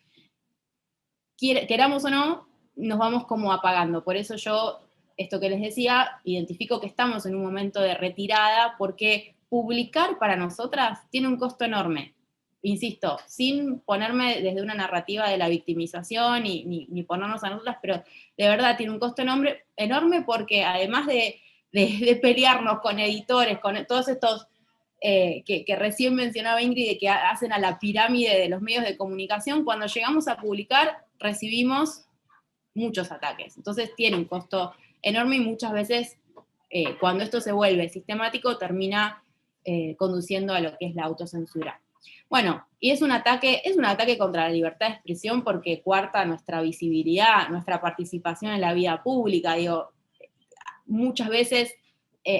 queramos o no, nos vamos como apagando. Por eso yo, esto que les decía, identifico que estamos en un momento de retirada, porque publicar para nosotras tiene un costo enorme. Insisto, sin ponerme desde una narrativa de la victimización ni ponernos a nosotras, pero de verdad tiene un costo enorme porque además de pelearnos con editores, con todos estos que recién mencionaba Ingrid, que hacen a la pirámide de los medios de comunicación, cuando llegamos a publicar recibimos muchos ataques. Entonces tiene un costo enorme y muchas veces cuando esto se vuelve sistemático termina conduciendo a lo que es la autocensura. Bueno, y es un ataque contra la libertad de expresión porque coarta nuestra visibilidad, nuestra participación en la vida pública, digo, muchas veces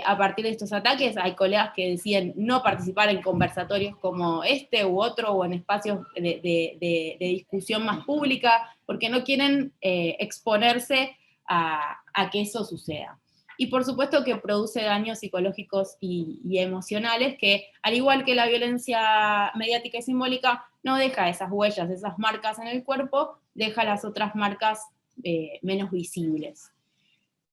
a partir de estos ataques hay colegas que deciden no participar en conversatorios como este u otro o en espacios de discusión más pública porque no quieren exponerse a que eso suceda. Y por supuesto que produce daños psicológicos y emocionales que, al igual que la violencia mediática y simbólica, no deja esas huellas, esas marcas en el cuerpo, deja las otras marcas menos visibles.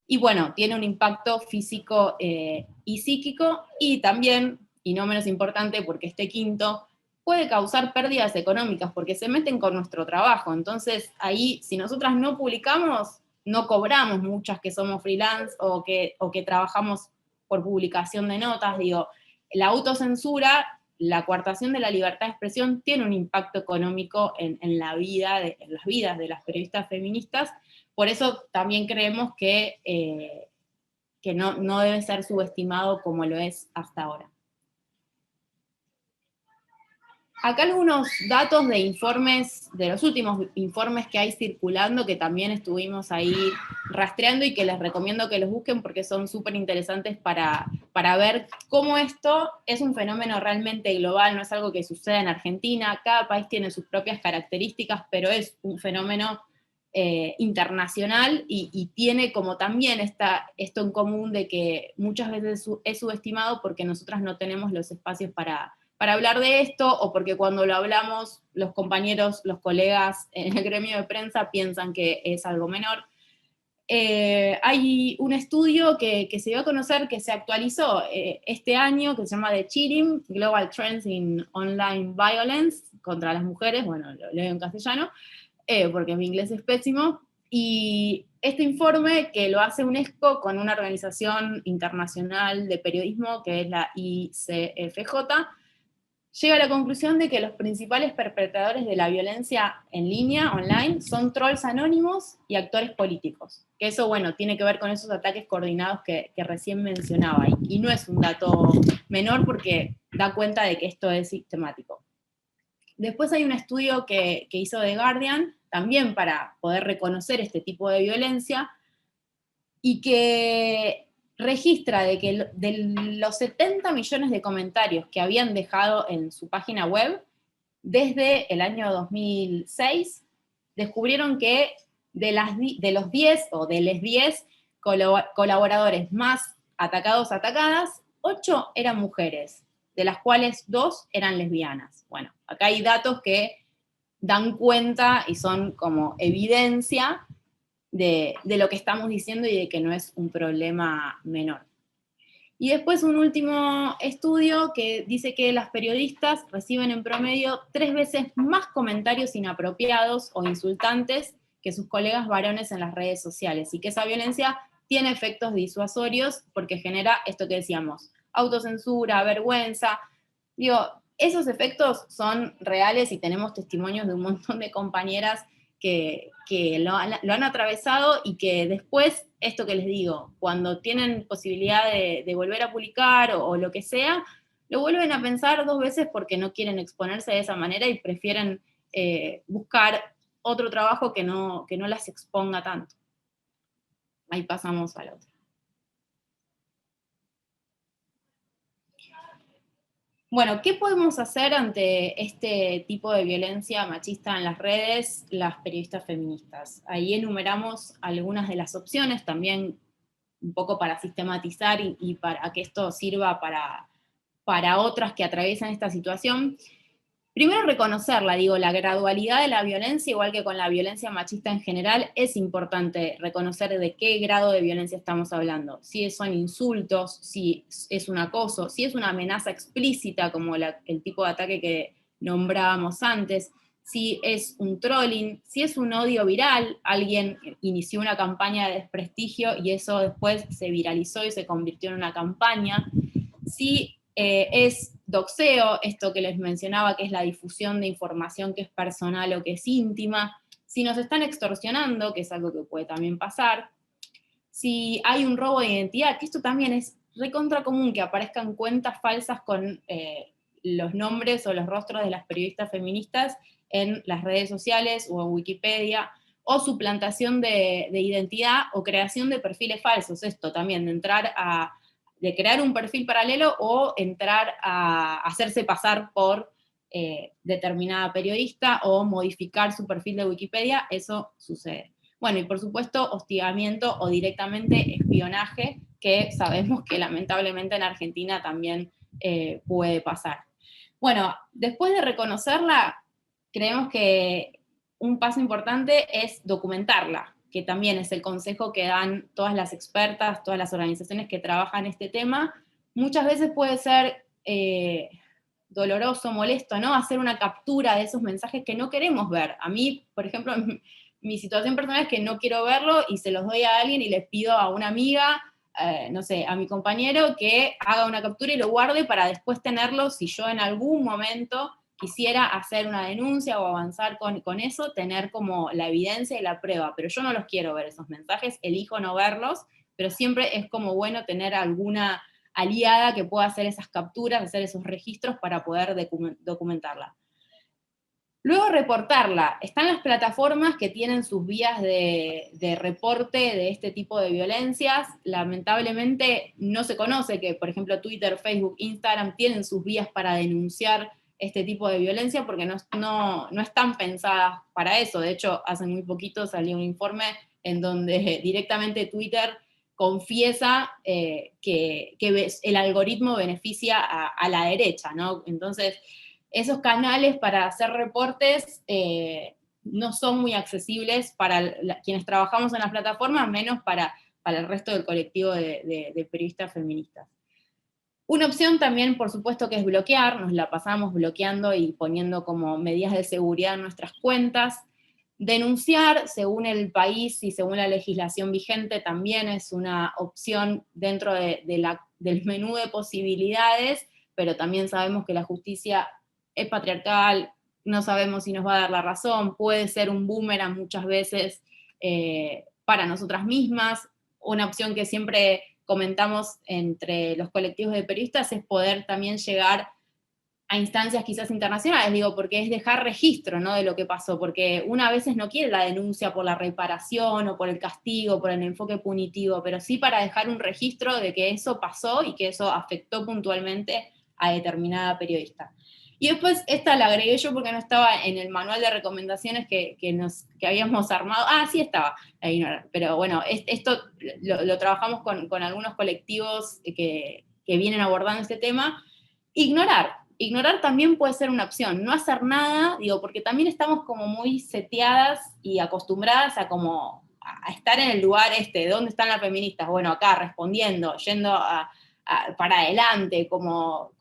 Y bueno, tiene un impacto físico y psíquico, y también, y no menos importante porque este quinto, puede causar pérdidas económicas, porque se meten con nuestro trabajo. Entonces, ahí, si nosotras no publicamos, no cobramos, muchas que somos freelance o que trabajamos por publicación de notas, digo, la autocensura, la coartación de la libertad de expresión tiene un impacto económico en las vidas de las periodistas feministas. Por eso también creemos que no debe ser subestimado como lo es hasta ahora. Acá algunos datos de informes, de los últimos informes que hay circulando, que también estuvimos ahí rastreando y que les recomiendo que los busquen porque son súper interesantes para ver cómo esto es un fenómeno realmente global, no es algo que sucede en Argentina, cada país tiene sus propias características, pero es un fenómeno internacional, y tiene como también esto en común de que muchas veces es subestimado porque nosotras no tenemos los espacios para hablar de esto, o porque cuando lo hablamos los compañeros, los colegas en el gremio de prensa piensan que es algo menor. Hay un estudio que se dio a conocer, que se actualizó este año, que se llama The Cheating, Global Trends in Online Violence, contra las mujeres, bueno, lo leo en castellano, porque mi inglés es pésimo, y este informe, que lo hace UNESCO con una organización internacional de periodismo, que es la ICFJ, llega a la conclusión de que los principales perpetradores de la violencia en línea, online, son trolls anónimos y actores políticos. Que eso, bueno, tiene que ver con esos ataques coordinados que recién mencionaba, y no es un dato menor porque da cuenta de que esto es sistemático. Después hay un estudio que hizo The Guardian, también para poder reconocer este tipo de violencia, y que registra de que de los 70 millones de comentarios que habían dejado en su página web, desde el año 2006, descubrieron que de los 10 o de los 10 colaboradores más atacadas, 8 eran mujeres, de las cuales 2 eran lesbianas. Bueno, acá hay datos que dan cuenta y son como evidencia de lo que estamos diciendo y de que no es un problema menor. Y después un último estudio que dice que las periodistas reciben en promedio 3 veces más comentarios inapropiados o insultantes que sus colegas varones en las redes sociales, y que esa violencia tiene efectos disuasorios porque genera esto que decíamos, autocensura, vergüenza. Digo, esos efectos son reales y tenemos testimonios de un montón de compañeras que lo han atravesado, y que después, esto que les digo, cuando tienen posibilidad de volver a publicar o lo que sea, lo vuelven a pensar 2 veces porque no quieren exponerse de esa manera y prefieren buscar otro trabajo que no las exponga tanto. Ahí pasamos al otro. Bueno, ¿qué podemos hacer ante este tipo de violencia machista en las redes, las periodistas feministas? Ahí enumeramos algunas de las opciones, también un poco para sistematizar y para que esto sirva para otras que atraviesan esta situación. Primero, reconocerla, la gradualidad de la violencia, igual que con la violencia machista en general, es importante reconocer de qué grado de violencia estamos hablando. Si son insultos, si es un acoso, si es una amenaza explícita, como el tipo de ataque que nombrábamos antes, si es un trolling, si es un odio viral, alguien inició una campaña de desprestigio y eso después se viralizó y se convirtió en una campaña, si es doxeo, esto que les mencionaba, que es la difusión de información que es personal o que es íntima, si nos están extorsionando, que es algo que puede también pasar, si hay un robo de identidad, que esto también es recontra común, que aparezcan cuentas falsas con los nombres o los rostros de las periodistas feministas en las redes sociales o en Wikipedia, o suplantación de identidad o creación de perfiles falsos, esto también, de crear un perfil paralelo o entrar a hacerse pasar por determinada periodista o modificar su perfil de Wikipedia, eso sucede. Bueno, y por supuesto, hostigamiento o directamente espionaje, que sabemos que lamentablemente en Argentina también puede pasar. Bueno, después de reconocerla, creemos que un paso importante es documentarla, que también es el consejo que dan todas las expertas, todas las organizaciones que trabajan este tema. Muchas veces puede ser doloroso, molesto, ¿no? Hacer una captura de esos mensajes que no queremos ver. A mí, por ejemplo, mi situación personal es que no quiero verlo y se los doy a alguien y les pido a una amiga, no sé, a mi compañero que haga una captura y lo guarde para después tenerlo si yo en algún momento quisiera hacer una denuncia o avanzar con eso, tener como la evidencia y la prueba, pero yo no los quiero ver esos mensajes, elijo no verlos, pero siempre es como bueno tener alguna aliada que pueda hacer esas capturas, hacer esos registros para poder documentarla. Luego, reportarla. Están las plataformas que tienen sus vías de reporte de este tipo de violencias. Lamentablemente no se conoce que, por ejemplo, Twitter, Facebook, Instagram tienen sus vías para denunciar este tipo de violencia porque no están pensadas para eso. De hecho, hace muy poquito salió un informe en donde directamente Twitter confiesa que el algoritmo beneficia a la derecha, ¿no? Entonces, esos canales para hacer reportes no son muy accesibles para quienes trabajamos en las plataformas, menos para el resto del colectivo de periodistas feministas. Una opción también, por supuesto, que es bloquear, nos la pasamos bloqueando y poniendo como medidas de seguridad en nuestras cuentas. Denunciar, según el país y según la legislación vigente, también es una opción dentro del menú de posibilidades, pero también sabemos que la justicia es patriarcal, no sabemos si nos va a dar la razón, puede ser un boomerang muchas veces para nosotras mismas. Una opción que siempre comentamos entre los colectivos de periodistas es poder también llegar a instancias quizás internacionales, digo, porque es dejar registro, ¿no?, de lo que pasó, porque una a veces no quiere la denuncia por la reparación o por el castigo, por el enfoque punitivo, pero sí para dejar un registro de que eso pasó y que eso afectó puntualmente a determinada periodista. Y después esta la agregué yo porque no estaba en el manual de recomendaciones que habíamos armado. Ah, sí estaba, pero bueno, esto lo trabajamos con algunos colectivos que vienen abordando este tema. Ignorar también puede ser una opción, no hacer nada, digo, porque también estamos como muy seteadas y acostumbradas a estar en el lugar ¿dónde están las feministas? Bueno, acá, respondiendo, yendo para adelante, como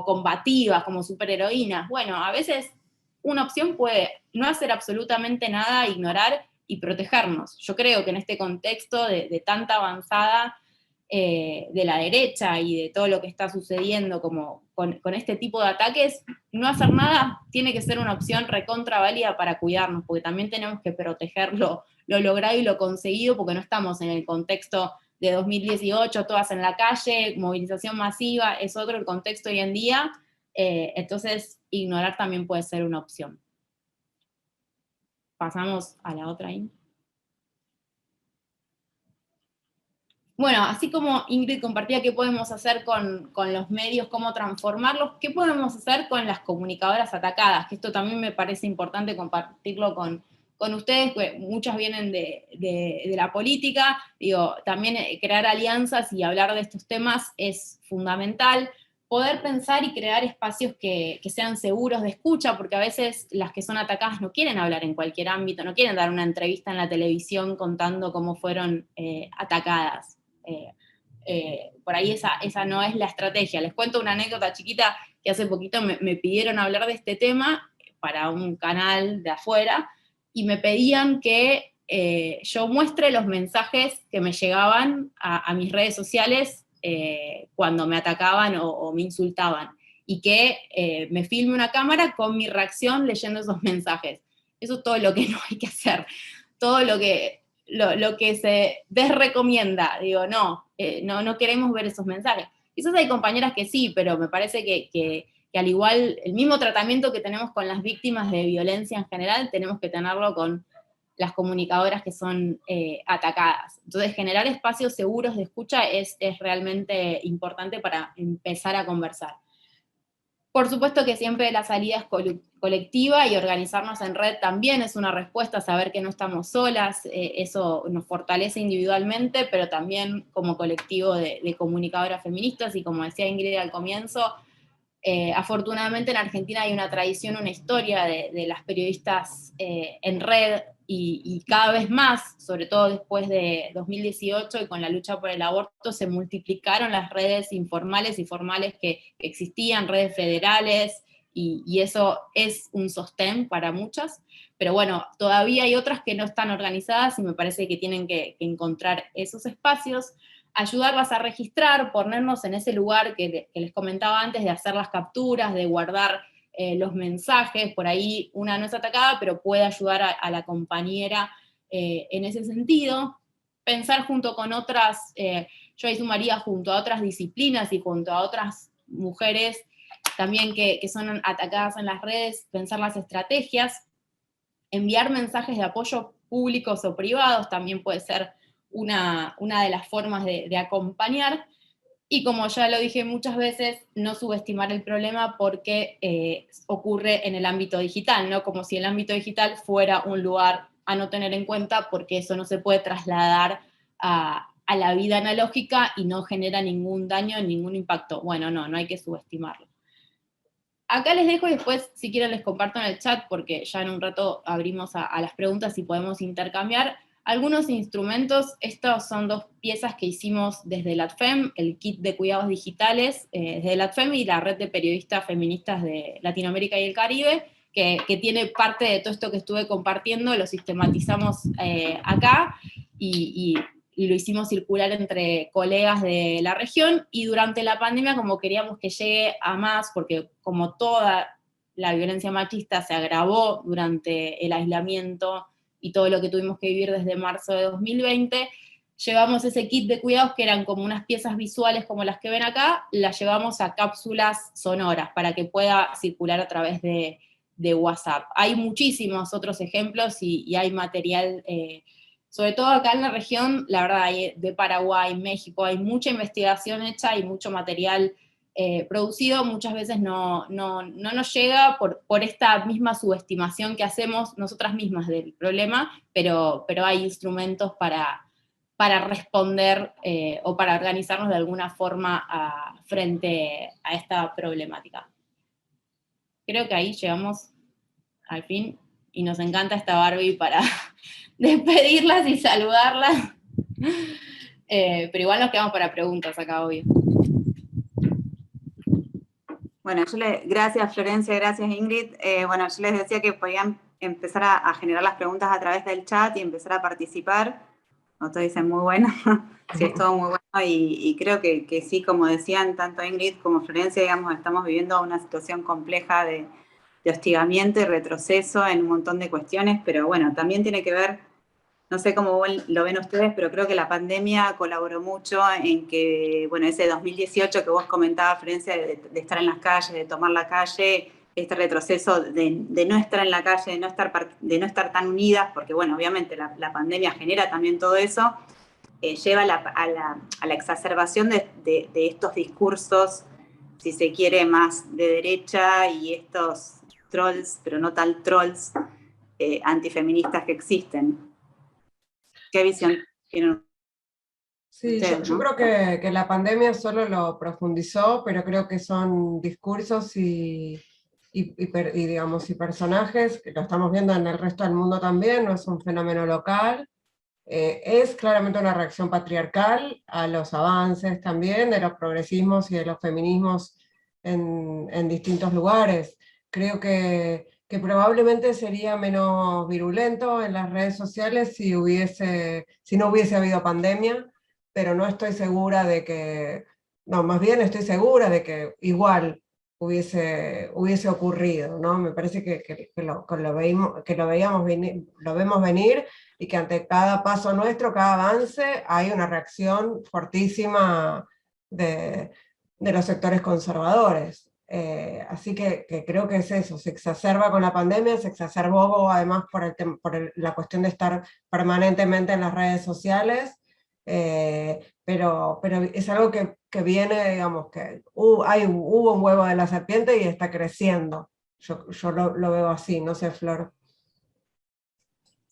combativas, como superheroínas. Bueno, a veces una opción puede no hacer absolutamente nada, ignorar y protegernos. Yo creo que en este contexto de tanta avanzada de la derecha y de todo lo que está sucediendo con este tipo de ataques, no hacer nada tiene que ser una opción recontra válida para cuidarnos, porque también tenemos que proteger lo logrado y lo conseguido, porque no estamos en el contexto de 2018, todas en la calle, movilización masiva, es otro el contexto hoy en día, entonces ignorar también puede ser una opción. Pasamos a la otra. Bueno, así como Ingrid compartía qué podemos hacer con los medios, cómo transformarlos, qué podemos hacer con las comunicadoras atacadas, que esto también me parece importante compartirlo con ustedes, que muchas vienen de la política, digo, también crear alianzas y hablar de estos temas es fundamental, poder pensar y crear espacios que sean seguros de escucha, porque a veces las que son atacadas no quieren hablar en cualquier ámbito, no quieren dar una entrevista en la televisión contando cómo fueron atacadas. Por ahí esa no es la estrategia. Les cuento una anécdota chiquita que hace poquito me pidieron hablar de este tema para un canal de afuera, y me pedían que yo muestre los mensajes que me llegaban a mis redes sociales cuando me atacaban o me insultaban, y que me filme una cámara con mi reacción leyendo esos mensajes. Eso es todo lo que no hay que hacer, todo lo que se desrecomienda, digo, no queremos ver esos mensajes. Quizás hay compañeras que sí, pero me parece que al igual, el mismo tratamiento que tenemos con las víctimas de violencia en general, tenemos que tenerlo con las comunicadoras que son atacadas. Entonces, generar espacios seguros de escucha es realmente importante para empezar a conversar. Por supuesto que siempre la salida es colectiva, y organizarnos en red también es una respuesta, saber que no estamos solas, eso nos fortalece individualmente, pero también como colectivo de comunicadoras feministas, y como decía Ingrid al comienzo, afortunadamente en Argentina hay una tradición, una historia de las periodistas en red, y cada vez más, sobre todo después de 2018 y con la lucha por el aborto, se multiplicaron las redes informales y formales que existían, redes federales, y eso es un sostén para muchas, pero bueno, todavía hay otras que no están organizadas, y me parece que tienen que encontrar esos espacios, ayudarlas a registrar, ponernos en ese lugar que les comentaba antes, de hacer las capturas, de guardar los mensajes, por ahí una no es atacada, pero puede ayudar a la compañera en ese sentido. Pensar junto con otras, yo ahí sumaría junto a otras disciplinas y junto a otras mujeres también que son atacadas en las redes, pensar las estrategias, enviar mensajes de apoyo públicos o privados también puede ser una de las formas de acompañar, Y como ya lo dije muchas veces, no subestimar el problema porque ocurre en el ámbito digital, ¿no? Como si el ámbito digital fuera un lugar a no tener en cuenta, porque eso no se puede trasladar a la vida analógica y no genera ningún daño, ningún impacto. Bueno, no hay que subestimarlo. Acá les dejo y después, si quieren, les comparto en el chat, porque ya en un rato abrimos a las preguntas y podemos intercambiar algunos instrumentos. Estos son 2 piezas que hicimos desde la ADFEM, el kit de cuidados digitales, desde la ADFEM y la red de periodistas feministas de Latinoamérica y el Caribe, que tiene parte de todo esto que estuve compartiendo, lo sistematizamos acá, y lo hicimos circular entre colegas de la región, y durante la pandemia, como queríamos que llegue a más, porque como toda la violencia machista se agravó durante el aislamiento y todo lo que tuvimos que vivir desde marzo de 2020, llevamos ese kit de cuidados, que eran como unas piezas visuales como las que ven acá, las llevamos a cápsulas sonoras, para que pueda circular a través de WhatsApp. Hay muchísimos otros ejemplos, y hay material, sobre todo acá en la región, la verdad, de Paraguay, México, hay mucha investigación hecha y mucho material producido. Muchas veces no nos llega por esta misma subestimación que hacemos nosotras mismas del problema, pero hay instrumentos para responder o para organizarnos de alguna forma frente a esta problemática. Creo que ahí llegamos al fin, y nos encanta esta Barbie para despedirlas y saludarlas. Pero igual nos quedamos para preguntas acá, obvio. Bueno, gracias Florencia, gracias Ingrid. Bueno, yo les decía que podían empezar a generar las preguntas a través del chat y empezar a participar. Todos dicen muy bueno, sí, es todo muy bueno, y creo que sí, como decían tanto Ingrid como Florencia, digamos, estamos viviendo una situación compleja de hostigamiento y retroceso en un montón de cuestiones, pero bueno, también tiene que ver, no sé cómo lo ven ustedes, pero creo que la pandemia colaboró mucho en que, bueno, ese 2018 que vos comentabas, Florencia, de estar en las calles, de tomar la calle, este retroceso de no estar en la calle, de no estar tan unidas, porque bueno, obviamente la pandemia genera también todo eso, lleva a la exacerbación de estos discursos, si se quiere, más de derecha, y estos trolls, pero no tal trolls, antifeministas que existen. ¿Qué visión tienen Sí, ustedes, yo ¿no? creo que la pandemia solo lo profundizó, pero creo que son discursos y digamos, y personajes, que lo estamos viendo en el resto del mundo también, no es un fenómeno local. Es claramente una reacción patriarcal a los avances también de los progresismos y de los feminismos en distintos lugares. Creo que probablemente sería menos virulento en las redes sociales si no hubiese habido pandemia, pero no estoy segura de que, no, más bien estoy segura de que igual hubiese ocurrido, ¿no? Me parece que lo vemos venir, y que ante cada paso nuestro, cada avance, hay una reacción fortísima de los sectores conservadores. Así que creo que es eso, se exacerba con la pandemia, se exacerbó además por la cuestión de estar permanentemente en las redes sociales, pero es algo que viene, digamos, que hubo un huevo de la serpiente y está creciendo. Yo lo veo así, no sé, Flor.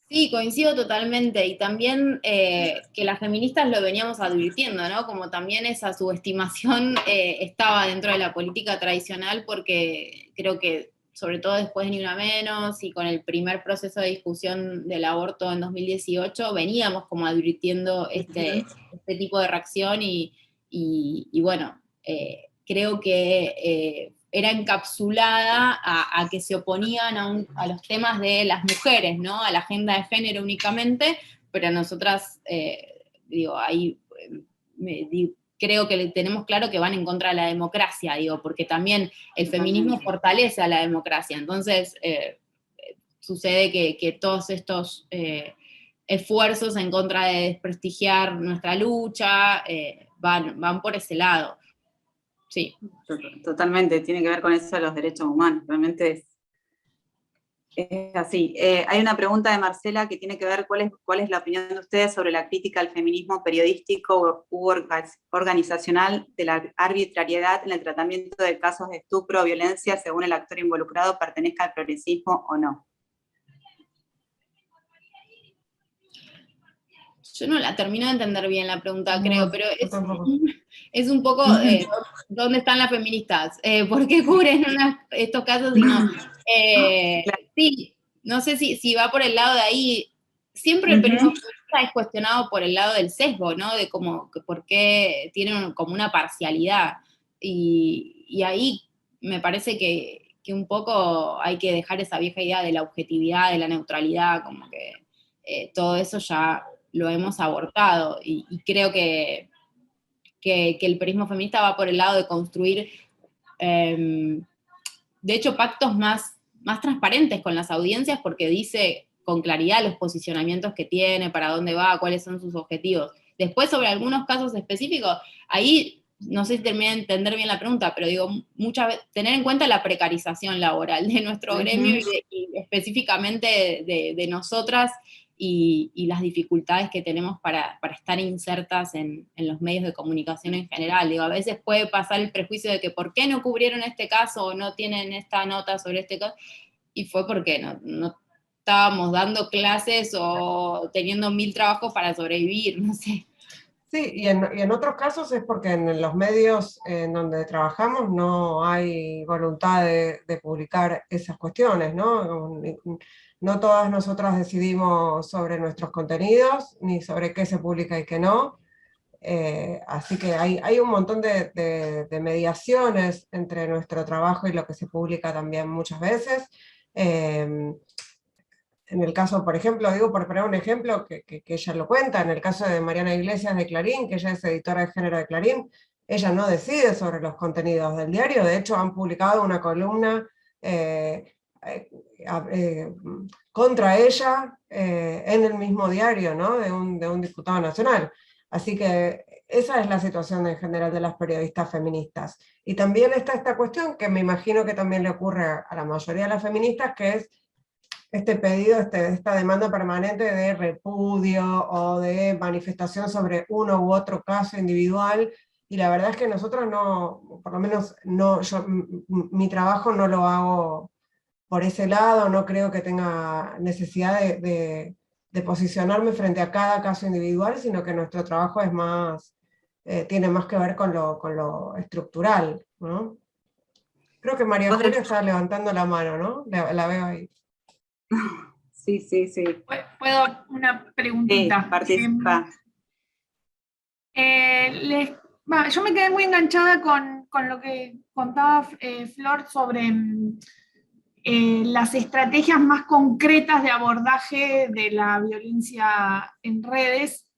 Sí, coincido totalmente, y también que las feministas lo veníamos advirtiendo, ¿no? Como también esa subestimación estaba dentro de la política tradicional, porque creo que, sobre todo después de Ni Una Menos y con el primer proceso de discusión del aborto en 2018, veníamos como advirtiendo este tipo de reacción, y bueno, creo que era encapsulada a que se oponían a los temas de las mujeres, ¿no? A la agenda de género únicamente, pero nosotras, ahí creo que tenemos claro que van en contra de la democracia, porque también el feminismo fortalece a la democracia. Entonces, sucede que todos estos esfuerzos en contra de desprestigiar nuestra lucha van por ese lado. Sí. Totalmente, tiene que ver con eso de los derechos humanos, realmente Es así. Hay una pregunta de Marcela que tiene que ver cuál es la opinión de ustedes sobre la crítica al feminismo periodístico u organizacional de la arbitrariedad en el tratamiento de casos de estupro o violencia según el actor involucrado pertenezca al progresismo o no. Yo no la termino de entender bien la pregunta, No, creo, pero tampoco. es un poco ¿dónde están las feministas? ¿Por qué cubren estos casos y no? Sí, no sé si va por el lado de ahí. Siempre el periodismo feminista es cuestionado por el lado del sesgo, ¿no? De por qué tienen como una parcialidad. Y ahí me parece que un poco hay que dejar esa vieja idea de la objetividad, de la neutralidad, como que todo eso ya lo hemos abortado, y creo que el periodismo feminista va por el lado de construir, de hecho, pactos más transparentes con las audiencias, porque dice con claridad los posicionamientos que tiene, para dónde va, cuáles son sus objetivos. Después, sobre algunos casos específicos, ahí no sé si terminé de entender bien la pregunta, pero digo, muchas veces, tener en cuenta la precarización laboral de nuestro gremio y específicamente de nosotras, y las dificultades que tenemos para estar insertas en los medios de comunicación en general. Digo, a veces puede pasar el prejuicio de que ¿por qué no cubrieron este caso o no tienen esta nota sobre este caso? Y fue porque no estábamos dando clases o teniendo 1000 trabajos para sobrevivir, no sé. Sí, y en otros casos es porque en los medios en donde trabajamos no hay voluntad de publicar esas cuestiones, ¿no? No todas nosotras decidimos sobre nuestros contenidos, ni sobre qué se publica y qué no. Así que hay un montón de mediaciones entre nuestro trabajo y lo que se publica también muchas veces. En el caso, por ejemplo, digo por poner un ejemplo que ella lo cuenta, en el caso de Mariana Iglesias de Clarín, que ella es editora de género de Clarín, ella no decide sobre los contenidos del diario, de hecho han publicado una columna contra ella en el mismo diario, ¿no? de un diputado nacional. Así que esa es la situación en general de las periodistas feministas. Y también está esta cuestión que me imagino que también le ocurre a la mayoría de las feministas, que es este pedido, esta demanda permanente de repudio o de manifestación sobre uno u otro caso individual, y la verdad es que nosotros no, por lo menos no, mi trabajo no lo hago por ese lado, no creo que tenga necesidad de posicionarme frente a cada caso individual, sino que nuestro trabajo es más, tiene más que ver con lo estructural, ¿no? Creo que María Julia está levantando la mano, ¿no? La veo ahí. Sí. ¿Puedo una preguntita? Sí, participa. Yo me quedé muy enganchada con lo que contaba Flor sobre las estrategias más concretas de abordaje de la violencia en redes.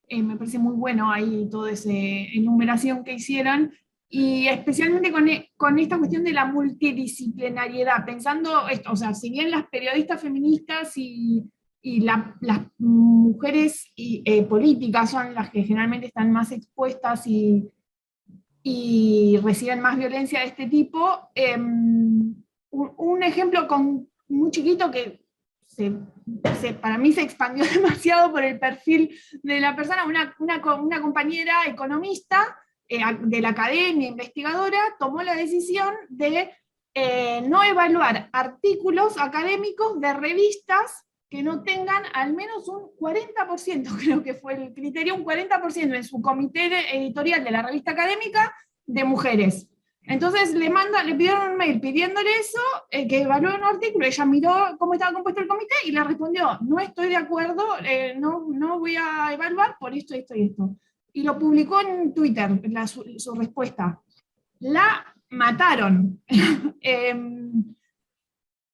Me parece muy bueno ahí toda esa enumeración que hicieron, y especialmente con esta cuestión de la multidisciplinariedad, pensando esto, o sea, si bien las periodistas feministas y las mujeres políticas son las que generalmente están más expuestas y reciben más violencia de este tipo, un ejemplo muy chiquito que para mí se expandió demasiado por el perfil de la persona, una compañera economista de la academia, investigadora, tomó la decisión de no evaluar artículos académicos de revistas que no tengan al menos un 40%, creo que fue el criterio, un 40% en su comité editorial de la revista académica de mujeres. Entonces le pidieron un mail pidiéndole eso, que evalúe un artículo. Ella miró cómo estaba compuesto el comité y le respondió: no estoy de acuerdo, no voy a evaluar por esto, esto y esto. Y lo publicó en Twitter, su respuesta. La mataron.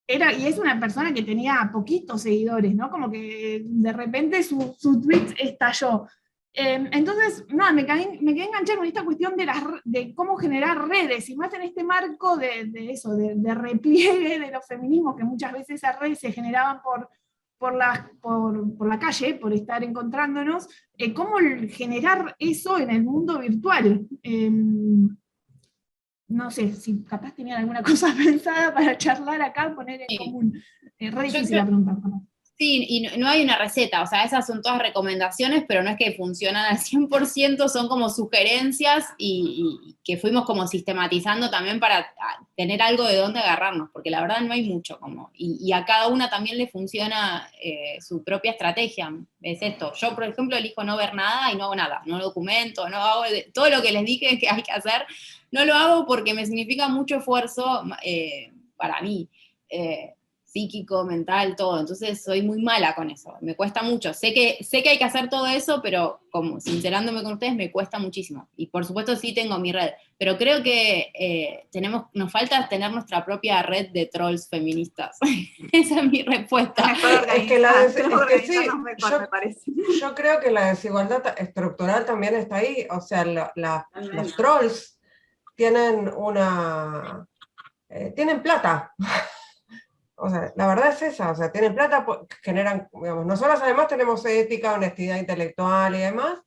Y es una persona que tenía poquitos seguidores, ¿no? Como que de repente su tweet estalló. Entonces, no, me quedé enganchada con esta cuestión de cómo generar redes, y más en este marco de repliegue de los feminismos, que muchas veces esas redes se generaban por la calle, por estar encontrándonos, cómo generar eso en el mundo virtual. No sé si capaz tenían alguna cosa pensada para charlar acá, poner en común. Re Yo difícil creo- la pregunta. perdón. Sí, y no hay una receta, o sea, esas son todas recomendaciones, pero no es que funcionan al 100%, son como sugerencias y que fuimos como sistematizando también para tener algo de dónde agarrarnos, porque la verdad no hay mucho como, y a cada una también le funciona su propia estrategia, es esto. Yo, por ejemplo, elijo no ver nada y no hago nada, no documento, no hago todo lo que les dije que hay que hacer, no lo hago porque me significa mucho esfuerzo para mí. Psíquico, mental, todo. Entonces soy muy mala con eso, me cuesta mucho. Sé que hay que hacer todo eso, pero como sincerándome con ustedes, me cuesta muchísimo. Y por supuesto sí tengo mi red, pero creo que nos falta tener nuestra propia red de trolls feministas. Esa es mi respuesta. Mejor Es que organizarnos sí, mejor, me parece. yo creo que la desigualdad estructural también está ahí, o sea, los trolls tienen tienen plata. O sea, la verdad es esa, o sea, tienen plata, generan, digamos, nosotros además tenemos ética, honestidad intelectual y demás,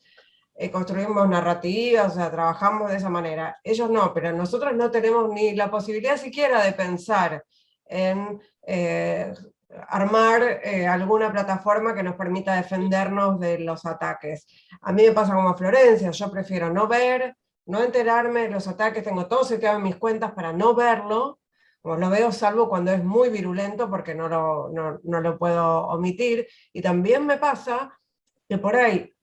construimos narrativas, o sea, trabajamos de esa manera. Ellos no, pero nosotros no tenemos ni la posibilidad siquiera de pensar en armar alguna plataforma que nos permita defendernos de los ataques. A mí me pasa como a Florencia, yo prefiero no ver, no enterarme de los ataques, tengo todo seteado en mis cuentas para no verlo, como lo veo salvo cuando es muy virulento porque no lo puedo omitir, y también me pasa que por ahí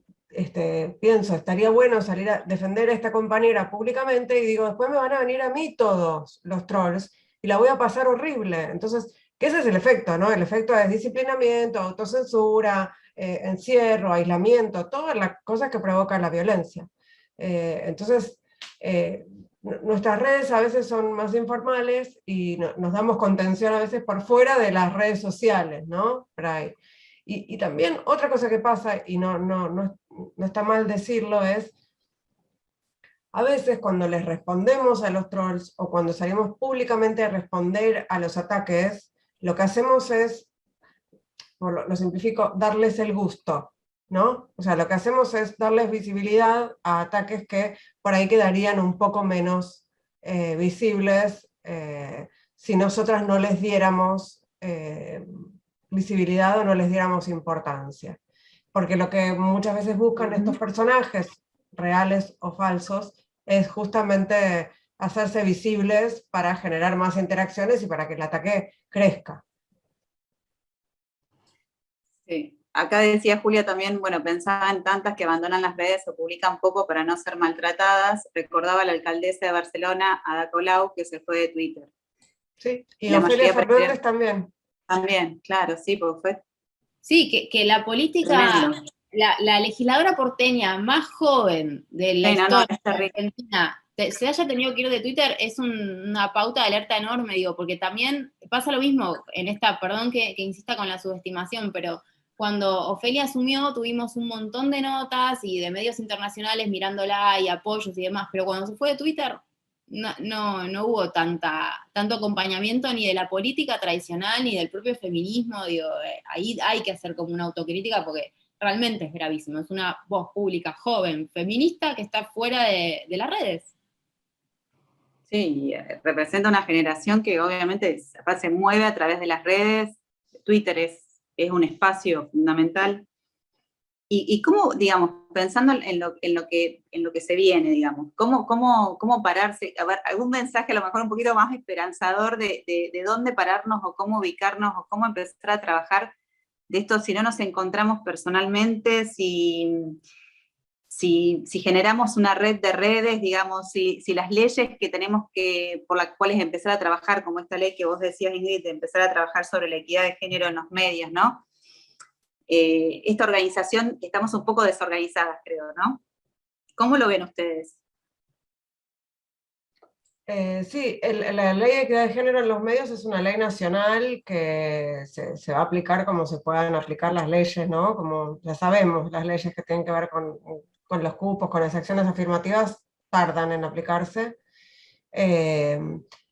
pienso, estaría bueno salir a defender a esta compañera públicamente y digo, después me van a venir a mí todos los trolls y la voy a pasar horrible. Entonces, que ese es el efecto, ¿no? El efecto es disciplinamiento, autocensura, encierro, aislamiento, todas las cosas que provocan la violencia. Entonces, nuestras redes a veces son más informales y nos damos contención a veces por fuera de las redes sociales, ¿no? Por ahí. Y también otra cosa que pasa, y no está mal decirlo, es a veces cuando les respondemos a los trolls o cuando salimos públicamente a responder a los ataques, lo que hacemos es, lo simplifico, darles el gusto, ¿no? O sea, lo que hacemos es darles visibilidad a ataques que por ahí quedarían un poco menos visibles si nosotras no les diéramos visibilidad o no les diéramos importancia. Porque lo que muchas veces buscan estos personajes, reales o falsos, es justamente hacerse visibles para generar más interacciones y para que el ataque crezca. Sí. Acá decía Julia también, bueno, pensaba en tantas que abandonan las redes o publican poco para no ser maltratadas. Recordaba a la alcaldesa de Barcelona, Ada Colau, que se fue de Twitter. Sí, y La Ofelia mayoría Fernández también. También, claro, sí, porque fue Sí, que la política, la legisladora porteña más joven de la historia de Argentina se haya tenido que ir de Twitter es una pauta de alerta enorme, digo, porque también pasa lo mismo en esta, perdón que insista con la subestimación, pero cuando Ofelia asumió tuvimos un montón de notas y de medios internacionales mirándola y apoyos y demás, pero cuando se fue de Twitter no hubo tanto acompañamiento ni de la política tradicional ni del propio feminismo, digo, ahí hay que hacer como una autocrítica porque realmente es gravísimo, es una voz pública joven, feminista que está fuera de las redes. Sí, representa una generación que obviamente se mueve a través de las redes. Twitter es un espacio fundamental. Y cómo, digamos, pensando en lo que se viene, digamos, cómo pararse, a ver, algún mensaje a lo mejor un poquito más esperanzador de dónde pararnos o cómo ubicarnos o cómo empezar a trabajar de esto si no nos encontramos personalmente, si generamos una red de redes, digamos, si las leyes que tenemos por las cuales empezar a trabajar, como esta ley que vos decías, Ingrid, de empezar a trabajar sobre la equidad de género en los medios, ¿no? Esta organización, estamos un poco desorganizadas, creo, ¿no? ¿Cómo lo ven ustedes? Sí, la ley de equidad de género en los medios es una ley nacional que se va a aplicar como se puedan aplicar las leyes, ¿no? Como ya sabemos, las leyes que tienen que ver con los cupos, con las acciones afirmativas, tardan en aplicarse.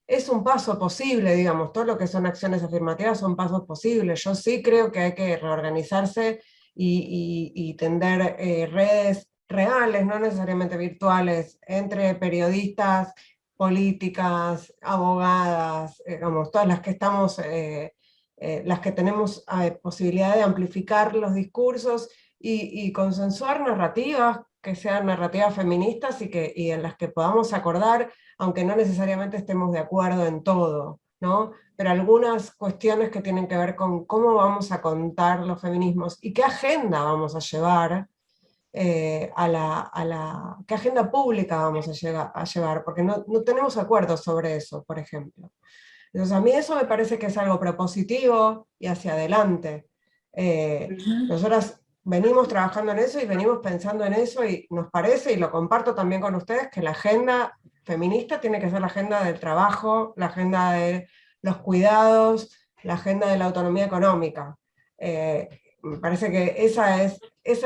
Es un paso posible, digamos, todo lo que son acciones afirmativas son pasos posibles. Yo sí creo que hay que reorganizarse y tender redes reales, no necesariamente virtuales, entre periodistas, políticas, abogadas, digamos, todas las que estamos las que tenemos posibilidad de amplificar los discursos y consensuar narrativas que sean narrativas feministas y en las que podamos acordar, aunque no necesariamente estemos de acuerdo en todo, ¿no? Pero algunas cuestiones que tienen que ver con cómo vamos a contar los feminismos y qué agenda vamos a llevar, qué agenda pública vamos a llevar, porque no tenemos acuerdos sobre eso, por ejemplo. Entonces a mí eso me parece que es algo propositivo y hacia adelante. Nosotras venimos trabajando en eso y venimos pensando en eso y nos parece, y lo comparto también con ustedes, que la agenda feminista tiene que ser la agenda del trabajo, la agenda de los cuidados, la agenda de la autonomía económica. Me parece que esa es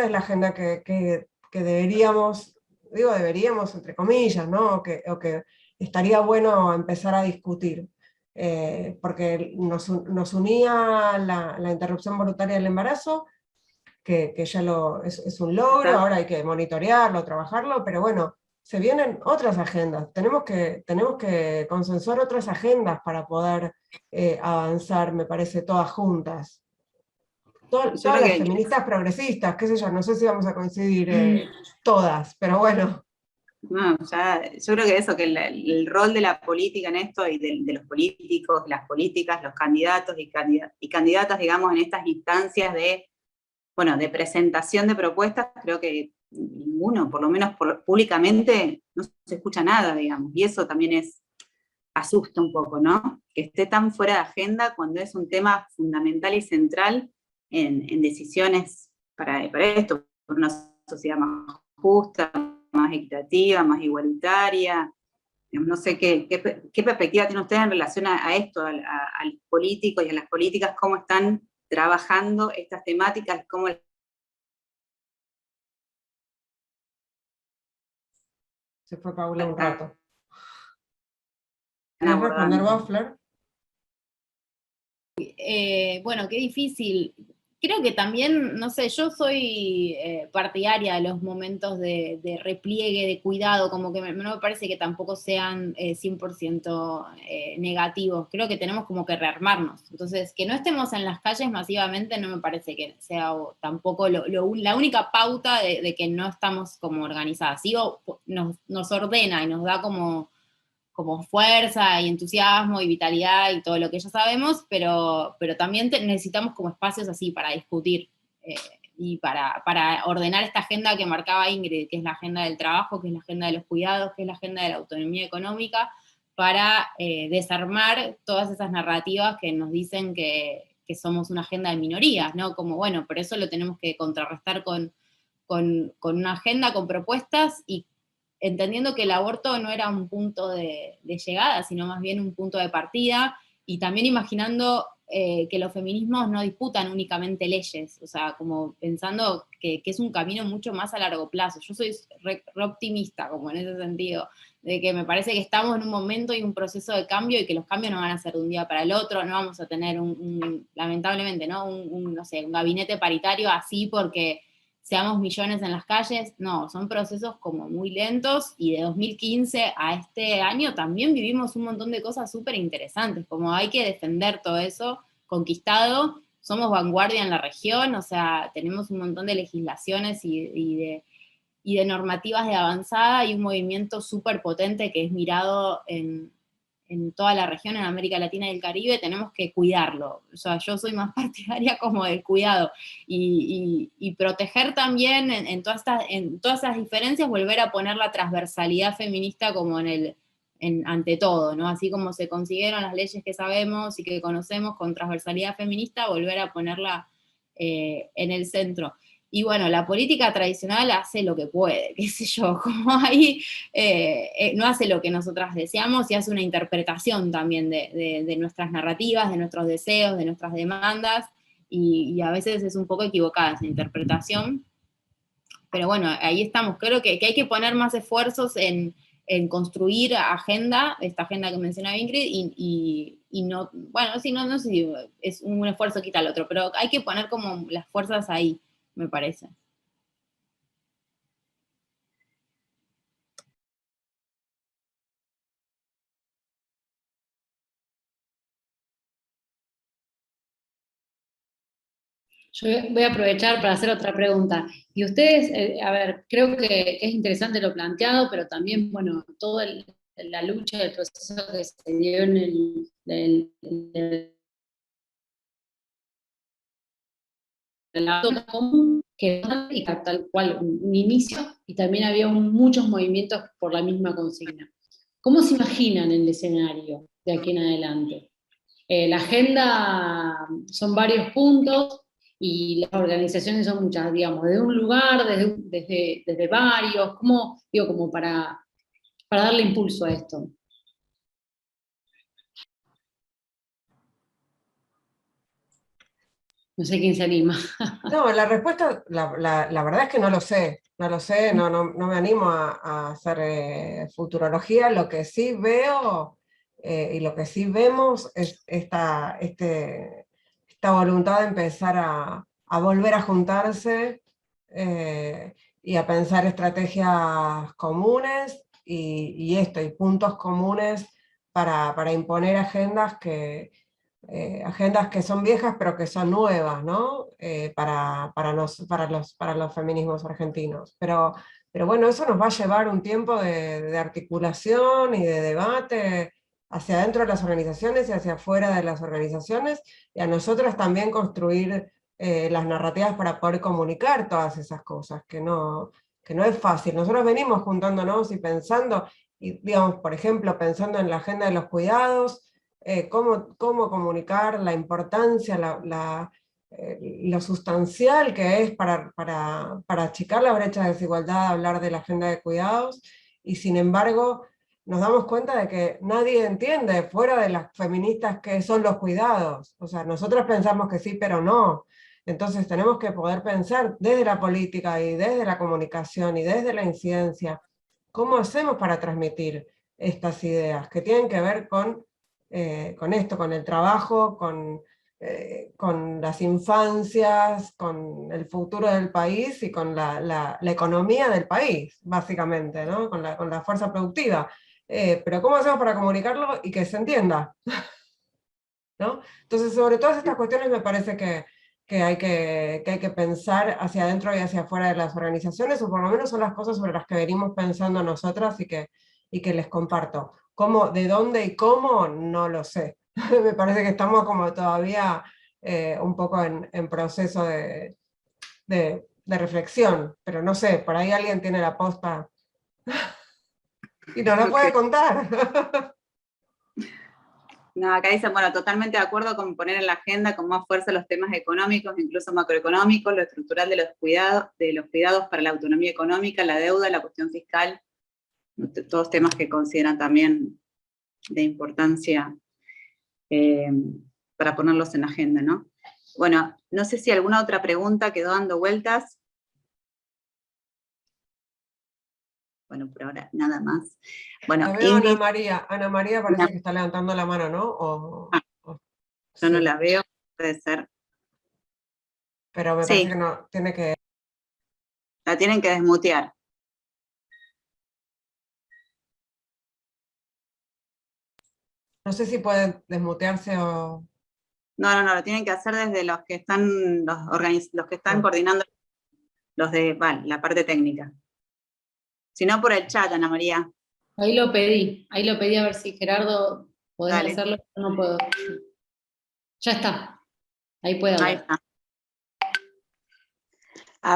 la agenda que deberíamos, digo deberíamos entre comillas, ¿no? o que estaría bueno empezar a discutir. Porque nos unía la interrupción voluntaria del embarazo, que ya es un logro, ahora hay que monitorearlo, trabajarlo, pero bueno, se vienen otras agendas, tenemos que consensuar otras agendas para poder avanzar, me parece, todas juntas. Todas las feministas progresistas, qué sé yo, no sé si vamos a coincidir todas, pero bueno. No, ya, yo creo que eso, que el rol de la política en esto y de los políticos, las políticas, los candidatos y candidatas, digamos, en estas instancias de, bueno, de presentación de propuestas, creo que ninguno, por lo menos públicamente, no se escucha nada, digamos, y eso también asusta un poco, ¿no? Que esté tan fuera de agenda cuando es un tema fundamental y central en decisiones para esto, por una sociedad más justa, más equitativa, más igualitaria. No sé qué perspectiva tiene usted en relación a esto, a los políticos y a las políticas, cómo están trabajando estas temáticas, cómo... Se fue Paula un rato. ¿Quieres responder vos, Flor? Bueno, qué difícil. Creo que también, no sé, yo soy partidaria de los momentos de repliegue, de cuidado, como que no me parece que tampoco sean 100% negativos. Creo que tenemos como que rearmarnos. Entonces, que no estemos en las calles masivamente no me parece que sea tampoco la única pauta de que no estamos como organizadas. Sí, nos ordena y nos da como fuerza y entusiasmo y vitalidad y todo lo que ya sabemos, pero también necesitamos como espacios así para discutir y para ordenar esta agenda que marcaba Ingrid, que es la agenda del trabajo, que es la agenda de los cuidados, que es la agenda de la autonomía económica, para desarmar todas esas narrativas que nos dicen que somos una agenda de minorías, ¿no? Como, bueno, por eso lo tenemos que contrarrestar con una agenda, con propuestas y entendiendo que el aborto no era un punto de llegada, sino más bien un punto de partida, y también imaginando que los feminismos no disputan únicamente leyes, o sea, como pensando que es un camino mucho más a largo plazo. Yo soy re optimista, como en ese sentido, de que me parece que estamos en un momento y un proceso de cambio y que los cambios no van a ser de un día para el otro, no vamos a tener lamentablemente, ¿no? No sé, un gabinete paritario así porque seamos millones en las calles, no, son procesos como muy lentos, y de 2015 a este año también vivimos un montón de cosas súper interesantes, como hay que defender todo eso conquistado, somos vanguardia en la región, o sea, tenemos un montón de legislaciones y de normativas de avanzada y un movimiento súper potente que es mirado en toda la región, en América Latina y el Caribe, tenemos que cuidarlo. O sea, yo soy más partidaria como del cuidado. Y proteger también en todas esas diferencias, volver a poner la transversalidad feminista como ante todo, ¿no? Así como se consiguieron las leyes que sabemos y que conocemos con transversalidad feminista, volver a ponerla en el centro. Y bueno, la política tradicional hace lo que puede, qué sé yo, como ahí no hace lo que nosotras deseamos y hace una interpretación también de nuestras narrativas, de nuestros deseos, de nuestras demandas, y a veces es un poco equivocada esa interpretación. Pero bueno, ahí estamos. Creo que hay que poner más esfuerzos en construir esta agenda que mencionaba Ingrid, y no, bueno, sí, no sé si es un esfuerzo quita el otro, pero hay que poner como las fuerzas ahí, me parece. Yo voy a aprovechar para hacer otra pregunta. Y ustedes, a ver, creo que es interesante lo planteado, pero también, bueno, toda la lucha del proceso que se dio en el acto común, que y tal cual un inicio, y también había muchos movimientos por la misma consigna. ¿Cómo se imaginan el escenario de aquí en adelante? La agenda son varios puntos y las organizaciones son muchas, digamos, de un lugar, desde varios, ¿cómo, digo, como para darle impulso a esto? No sé quién se anima. No, la respuesta, la verdad es que no lo sé, no me animo a hacer futurología. Lo que sí veo y lo que sí vemos es esta voluntad de empezar a volver a juntarse y a pensar estrategias comunes y puntos comunes para imponer agendas que son viejas pero que son nuevas, ¿no? Para los feminismos argentinos. Pero bueno, eso nos va a llevar un tiempo de articulación y de debate hacia adentro de las organizaciones y hacia afuera de las organizaciones, y a nosotras también construir las narrativas para poder comunicar todas esas cosas, que no es fácil. Nosotros venimos juntándonos y pensando, y digamos, por ejemplo, pensando en la agenda de los cuidados, cómo comunicar la importancia, lo sustancial que es para achicar la brecha de desigualdad, hablar de la agenda de cuidados, y sin embargo nos damos cuenta de que nadie entiende, fuera de las feministas, qué son los cuidados. O sea, nosotros pensamos que sí, pero no. Entonces tenemos que poder pensar desde la política y desde la comunicación y desde la incidencia, cómo hacemos para transmitir estas ideas que tienen que ver con esto, con el trabajo, con las infancias, con el futuro del país y con la economía del país, básicamente, ¿no? Con la fuerza productiva. Pero ¿cómo hacemos para comunicarlo y que se entienda? ¿No? Entonces, sobre todas estas cuestiones me parece que hay que pensar hacia adentro y hacia afuera de las organizaciones, o por lo menos son las cosas sobre las que venimos pensando nosotras y que les comparto. ¿Cómo, de dónde y cómo? No lo sé. Me parece que estamos como todavía un poco en proceso de reflexión, pero no sé, por ahí alguien tiene la posta y nos la puede contar. No, acá dicen, bueno, totalmente de acuerdo con poner en la agenda con más fuerza los temas económicos, incluso macroeconómicos, lo estructural de los cuidados para la autonomía económica, la deuda, la cuestión fiscal, todos temas que consideran también de importancia para ponerlos en la agenda, ¿no? Bueno, no sé si alguna otra pregunta quedó dando vueltas. Bueno, por ahora nada más. Bueno, La veo Ingrid, Ana María parece que está levantando la mano, ¿no? yo no Sí. la veo, puede ser. Pero me parece que no, tiene que... La tienen que desmutear. No sé si pueden desmutearse o... No, lo tienen que hacer desde los que están, los que están coordinando la parte técnica. Si no, por el chat, Ana María. Ahí lo pedí a ver si Gerardo podés Dale. hacerlo, yo no puedo. Ya está, ahí puede hablar. Ahí está.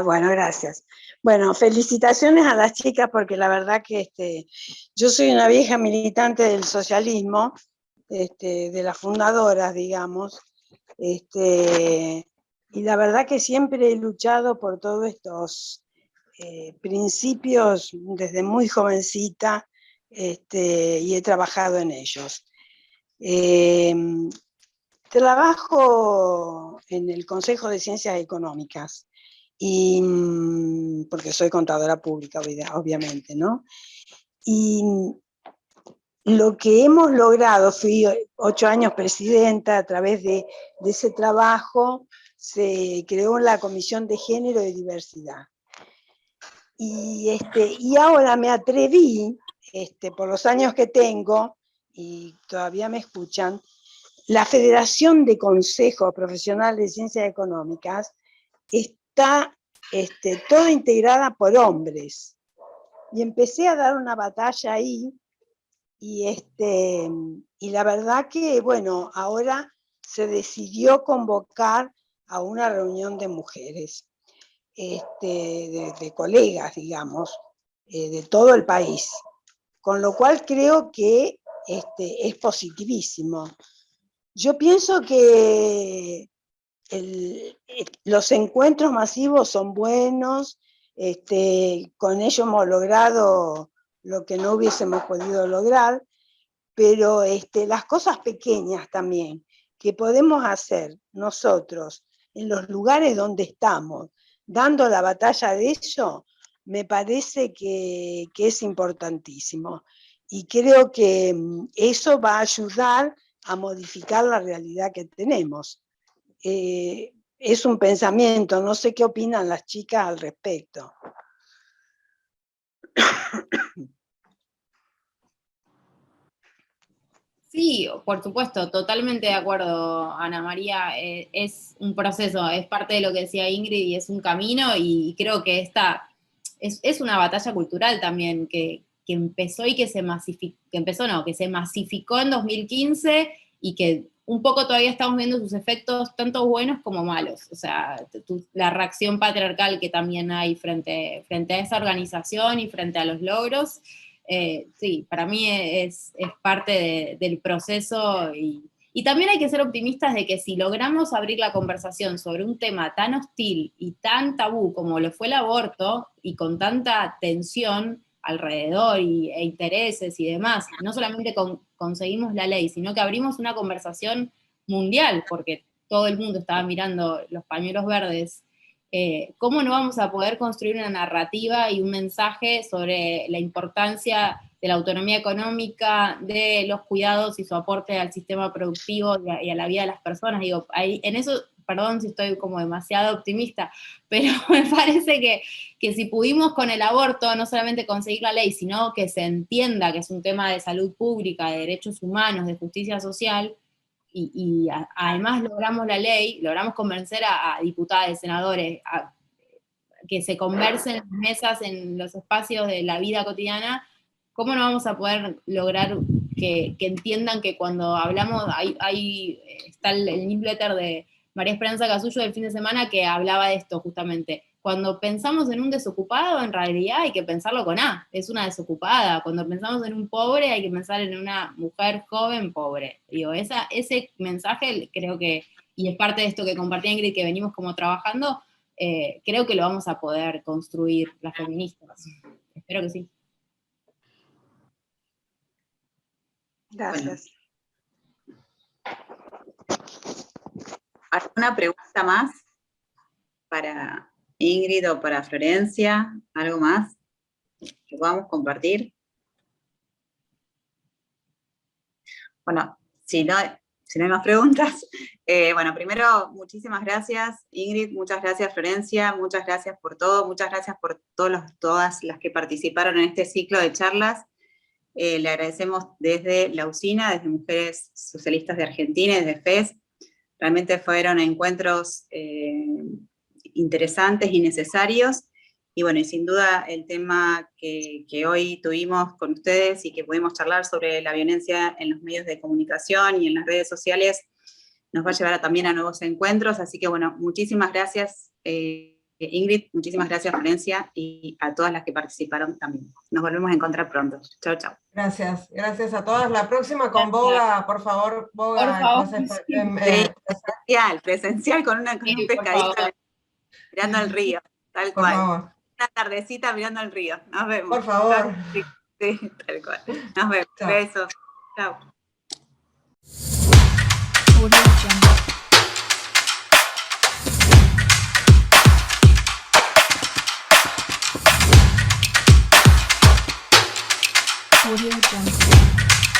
Bueno, gracias. Bueno, felicitaciones a las chicas porque la verdad que yo soy una vieja militante del socialismo, de las fundadoras, digamos, y la verdad que siempre he luchado por todos estos principios desde muy jovencita, y he trabajado en ellos. Trabajo en el Consejo de Ciencias Económicas, y porque soy contadora pública, obviamente, ¿no? Y lo que hemos logrado, fui 8 años presidenta, a través de ese trabajo se creó la Comisión de Género y Diversidad. Y ahora me atreví, por los años que tengo, y todavía me escuchan, la Federación de Consejos Profesionales de Ciencias Económicas está toda integrada por hombres. Y empecé a dar una batalla ahí, y la verdad que, bueno, ahora se decidió convocar a una reunión de mujeres, de colegas, digamos, de todo el país. Con lo cual creo que es positivísimo. Yo pienso que los encuentros masivos son buenos, con ello hemos logrado lo que no hubiésemos podido lograr, pero las cosas pequeñas también que podemos hacer nosotros en los lugares donde estamos, dando la batalla de ello, me parece que es importantísimo. Y creo que eso va a ayudar a modificar la realidad que tenemos. Es un pensamiento, no sé qué opinan las chicas al respecto. Sí, por supuesto, totalmente de acuerdo, Ana María. Es un proceso, es parte de lo que decía Ingrid y es un camino, y creo que esta es una batalla cultural también que empezó y que se masificó en 2015 y que un poco todavía estamos viendo sus efectos tanto buenos como malos. O sea, la reacción patriarcal que también hay frente a esa organización y frente a los logros. Sí, para mí es parte del proceso, y también hay que ser optimistas de que si logramos abrir la conversación sobre un tema tan hostil y tan tabú como lo fue el aborto, y con tanta tensión alrededor e intereses y demás, no solamente conseguimos la ley, sino que abrimos una conversación mundial, porque todo el mundo estaba mirando los pañuelos verdes. ¿Cómo no vamos a poder construir una narrativa y un mensaje sobre la importancia de la autonomía económica, de los cuidados y su aporte al sistema productivo y a la vida de las personas? Digo, en eso, perdón si estoy como demasiado optimista, pero me parece que si pudimos con el aborto no solamente conseguir la ley, sino que se entienda que es un tema de salud pública, de derechos humanos, de justicia social, y además logramos la ley, logramos convencer a diputados, senadores, a que se conversen en mesas, en los espacios de la vida cotidiana. ¿Cómo no vamos a poder lograr que entiendan que cuando hablamos, está el newsletter de María Esperanza Casullo del fin de semana que hablaba de esto justamente? Cuando pensamos en un desocupado, en realidad hay que pensarlo con A, es una desocupada. Cuando pensamos en un pobre, hay que pensar en una mujer joven pobre. Digo, ese mensaje creo que, y es parte de esto que compartía Ingrid, que venimos como trabajando, creo que lo vamos a poder construir las feministas. Espero que sí. Gracias. ¿Alguna pregunta más para Ingrid o para Florencia? ¿Algo más que podamos compartir? Bueno, si no hay más preguntas, bueno, primero, muchísimas gracias, Ingrid, muchas gracias, Florencia, muchas gracias por todo, muchas gracias por todas las que participaron en este ciclo de charlas. Le agradecemos desde la usina, desde Mujeres Socialistas de Argentina, desde FES. Realmente fueron encuentros interesantes y necesarios, y bueno, y sin duda el tema que hoy tuvimos con ustedes y que pudimos charlar sobre la violencia en los medios de comunicación y en las redes sociales nos va a llevar también a nuevos encuentros, así que bueno, muchísimas gracias Ingrid, muchísimas gracias Florencia, y a todas las que participaron también. Nos volvemos a encontrar pronto. Chao, chao. Gracias a todas. La próxima con Boga, por favor, Boga. Por favor. Presencial con un pescadito mirando al río, tal cual. Por favor. Una tardecita mirando al río. Nos vemos. Por favor. Sí, tal cual. Nos vemos. Chao. Besos. Chao. Audio Jungle.